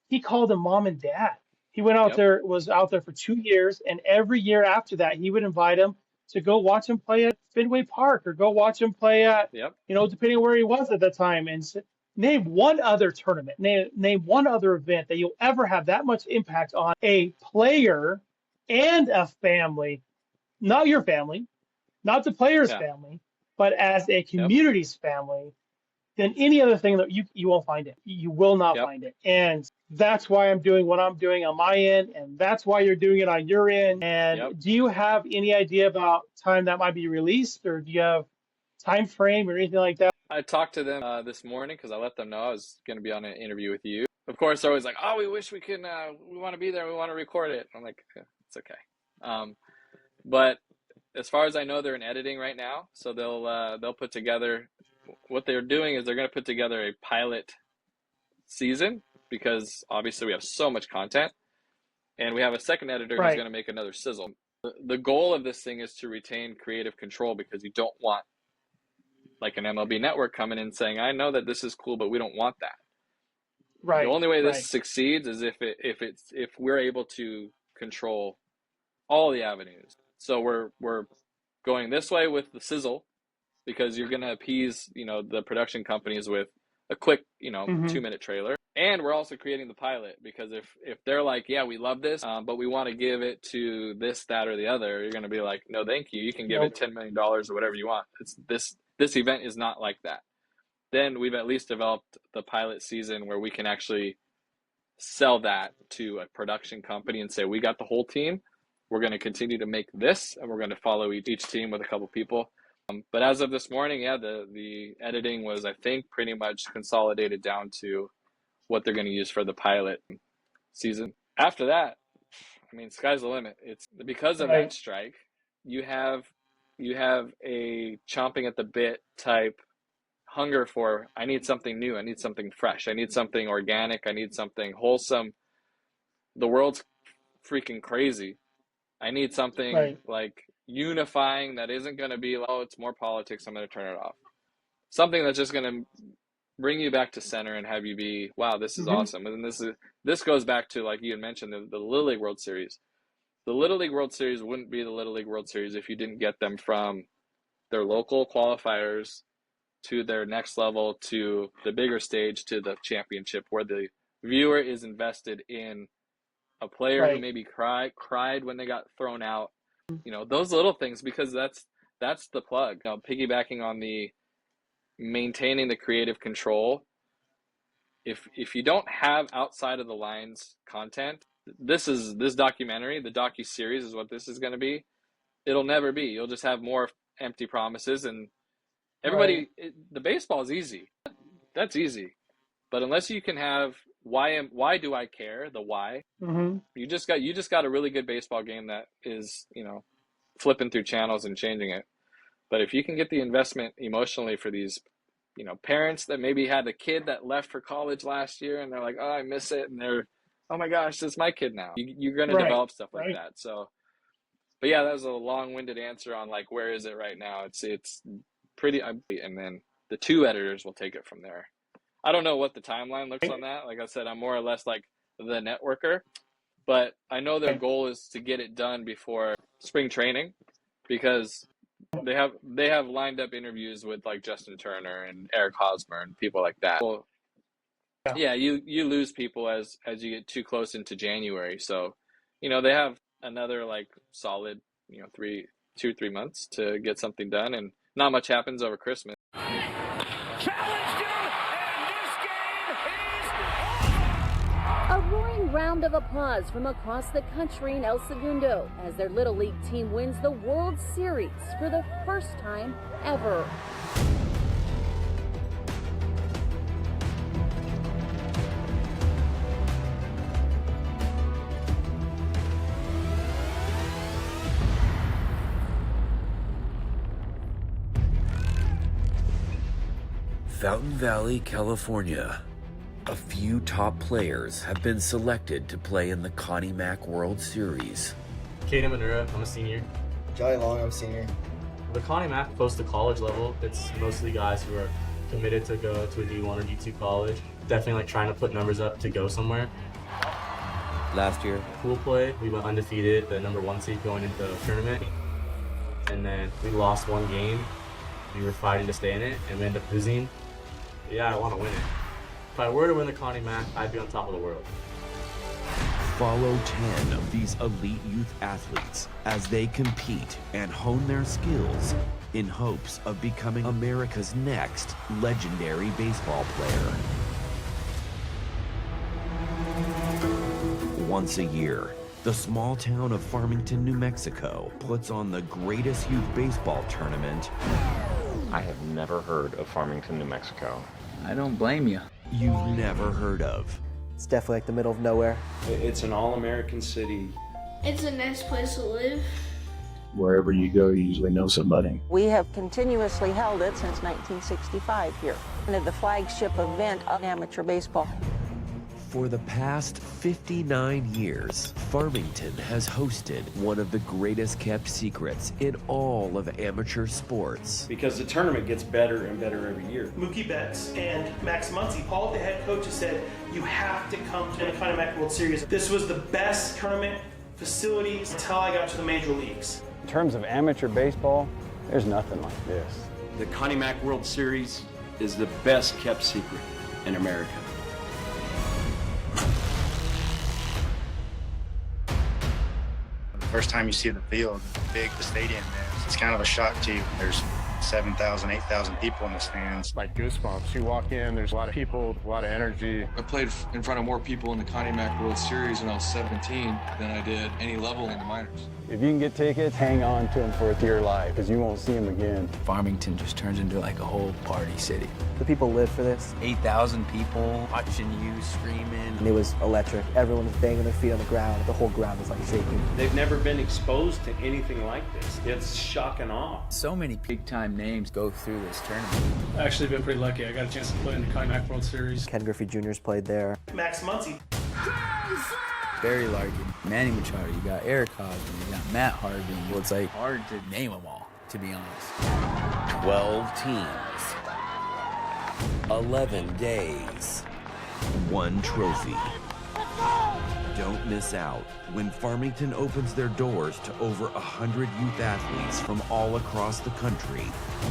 He called them mom and dad. He went out Yep. there, was out there for 2 years, and every year after that, he would invite him to go watch him play at Fenway Park or go watch him play at, Yep. depending on where he was at the time. And name one other tournament, name one other event that you'll ever have that much impact on a player and a family, not your family, not the player's Yeah. family, but as a community's family, than any other thing that you won't find it. You will not Yep. find it. And that's why I'm doing what I'm doing on my end, and that's why you're doing it on your end. And Yep. do you have any idea about time that might be released, or do you have time frame or anything like that? I talked to them this morning because I let them know I was going to be on an interview with you. Of course, they're always like, "Oh, we wish we can. We want to be there. We want to record it." I'm like, "It's okay." But as far as I know, they're in editing right now, so they'll put together. What they're doing is they're going to put together a pilot season because obviously we have so much content, and we have a second editor who's Right. going to make another sizzle. The goal of this thing is to retain creative control because you don't want like an MLB network coming in saying, "I know that this is cool, but we don't want that." Right. The only way this right. succeeds is if we're able to control all the avenues. So we're going this way with the sizzle because you're going to appease, the production companies with a quick, Mhm. 2-minute trailer. And we're also creating the pilot, because if they're like, yeah, we love this, but we want to give it to this, that, or the other, you're going to be like, no, thank you. You can give it $10 million or whatever you want. This event is not like that. Then we've at least developed the pilot season where we can actually sell that to a production company and say, we got the whole team. We're going to continue to make this, and we're going to follow each team with a couple people. But as of this morning, yeah, the editing was, I think, pretty much consolidated down to what they're going to use for the pilot season. After that, I mean, sky's the limit. It's because of that strike. You have a chomping at the bit type hunger for, I need something new. I need something fresh. I need something organic. I need something wholesome. The world's freaking crazy. I need something like unifying that isn't going to be, oh, it's more politics, I'm going to turn it off. Something that's just going to bring you back to center and have you be, wow, this is awesome. And this goes back to, like you had mentioned, the Little League World Series. The Little League World Series wouldn't be the Little League World Series if you didn't get them from their local qualifiers to their next level, to the bigger stage, to the championship, where the viewer is invested in a player who maybe cried when they got thrown out. You know, those little things, because that's the plug. You know, piggybacking on the maintaining the creative control. If you don't have outside of the lines content, this documentary, the docu-series is what this is going to be. It'll never be. You'll just have more empty promises, and everybody, the baseball is easy. That's easy. But unless you can have why do I care, the why, you just got a really good baseball game that is, you know, flipping through channels and changing it. But if you can get the investment emotionally for these, you know, parents that maybe had a kid that left for college last year and they're like, oh, I miss it, and they're, oh my gosh, it's my kid now. You're going to develop stuff like that. So, but yeah, that was a long-winded answer on like, where is it right now? It's pretty, and then the two editors will take it from there. I don't know what the timeline looks on that. Like I said, I'm more or less like the networker, but I know their goal is to get it done before spring training, because they have lined up interviews with like Justin Turner and Eric Hosmer and people like that. Well, yeah, you lose people as you get too close into January. So, you know, they have another like solid, you know, 2-3 months to get something done, and not much happens over Christmas. A roaring round of applause from across the country in El Segundo as their Little League team wins the World Series for the first time ever. Fountain Valley, California. A few top players have been selected to play in the Connie Mack World Series. Kaden Manura, I'm a senior. Johnny Long, I'm a senior. The Connie Mack goes to college level. It's mostly guys who are committed to go to a D1 or D2 college. Definitely like trying to put numbers up to go somewhere. Last year, Pool play, we went undefeated, the #1 seed going into the tournament. And then we lost one game. We were fighting to stay in it, and we ended up losing. Yeah, I want to win it. If I were to win the Connie Mack, I'd be on top of the world. follow 10 of these elite youth athletes as they compete and hone their skills in hopes of becoming America's next legendary baseball player. Once a year, the small town of Farmington, New Mexico puts on the greatest youth baseball tournament. I have never heard of Farmington, New Mexico. I don't blame you. You've never heard of. It's definitely like the middle of nowhere. It's an all-American city. It's a nice place to live. Wherever you go, you usually know somebody. We have continuously held it since 1965 here. And the flagship event of amateur baseball. For the past 59 years, Farmington has hosted one of the greatest kept secrets in all of amateur sports. Because the tournament gets better and better every year. Mookie Betts and Max Muncy, Paul, the head coach, has said, you have to come to the Connie Mack World Series. This was the best tournament facilities until I got to the major leagues. In terms of amateur baseball, there's nothing like this. The Connie Mack World Series is the best kept secret in America. First time you see the field, big the stadium is, it's kind of a shock to you. There's 7,000, 8,000 people in the stands. Like goosebumps. You walk in, there's a lot of people, a lot of energy. I played in front of more people in the Connie Mack World Series when I was 17 than I did any level in the minors. If you can get tickets, hang on to them for dear life, because you won't see them again. Farmington just turns into like a whole party city. The people live for this. 8,000 people watching you, screaming. And it was electric. Everyone was banging their feet on the ground. The whole ground was like shaking. They've never been exposed to anything like this. It's shock and awe. So many big-time names go through this tournament. I've actually been pretty lucky. I got a chance to play in the Connie Mack World Series. Ken Griffey Jr.'s played there. Max Muncy. Barry Larkin, Manny Machado, you got Eric Hosmer, you got Matt Harvey. Well, it's like hard to name them all, to be honest. 12 teams, 11 days, 1 trophy. Don't miss out when Farmington opens their doors to over 100 youth athletes from all across the country.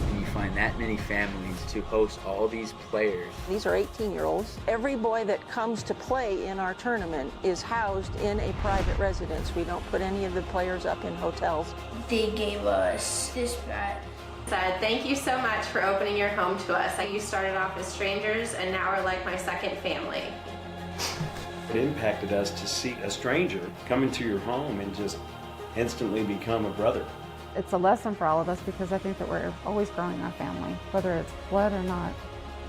And you find that many families to host all these players. These are 18-year-olds. Every boy that comes to play in our tournament is housed in a private residence. We don't put any of the players up in hotels. They gave us this bat. Thank you so much for opening your home to us. You started off as strangers and now are like my second family. It impacted us to see a stranger come into your home and just instantly become a brother. It's a lesson for all of us because I think that we're always growing our family, whether it's blood or not.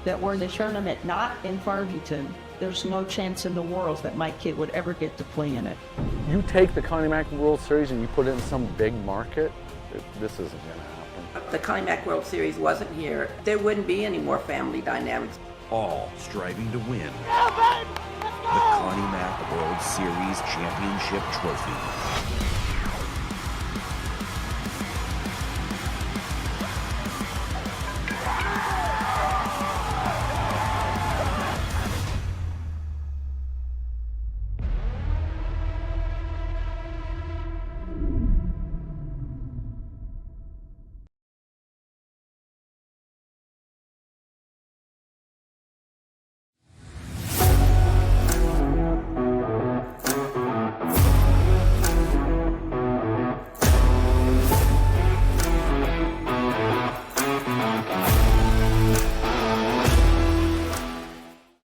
That we're in the tournament, not in Farmington. There's no chance in the world that my kid would ever get to play in it. You take the Connie Mack World Series and you put it in some big market, this isn't going to happen. If the Connie Mack World Series wasn't here, there wouldn't be any more family dynamics. All striving to win the Connie Mack World Series Championship Trophy.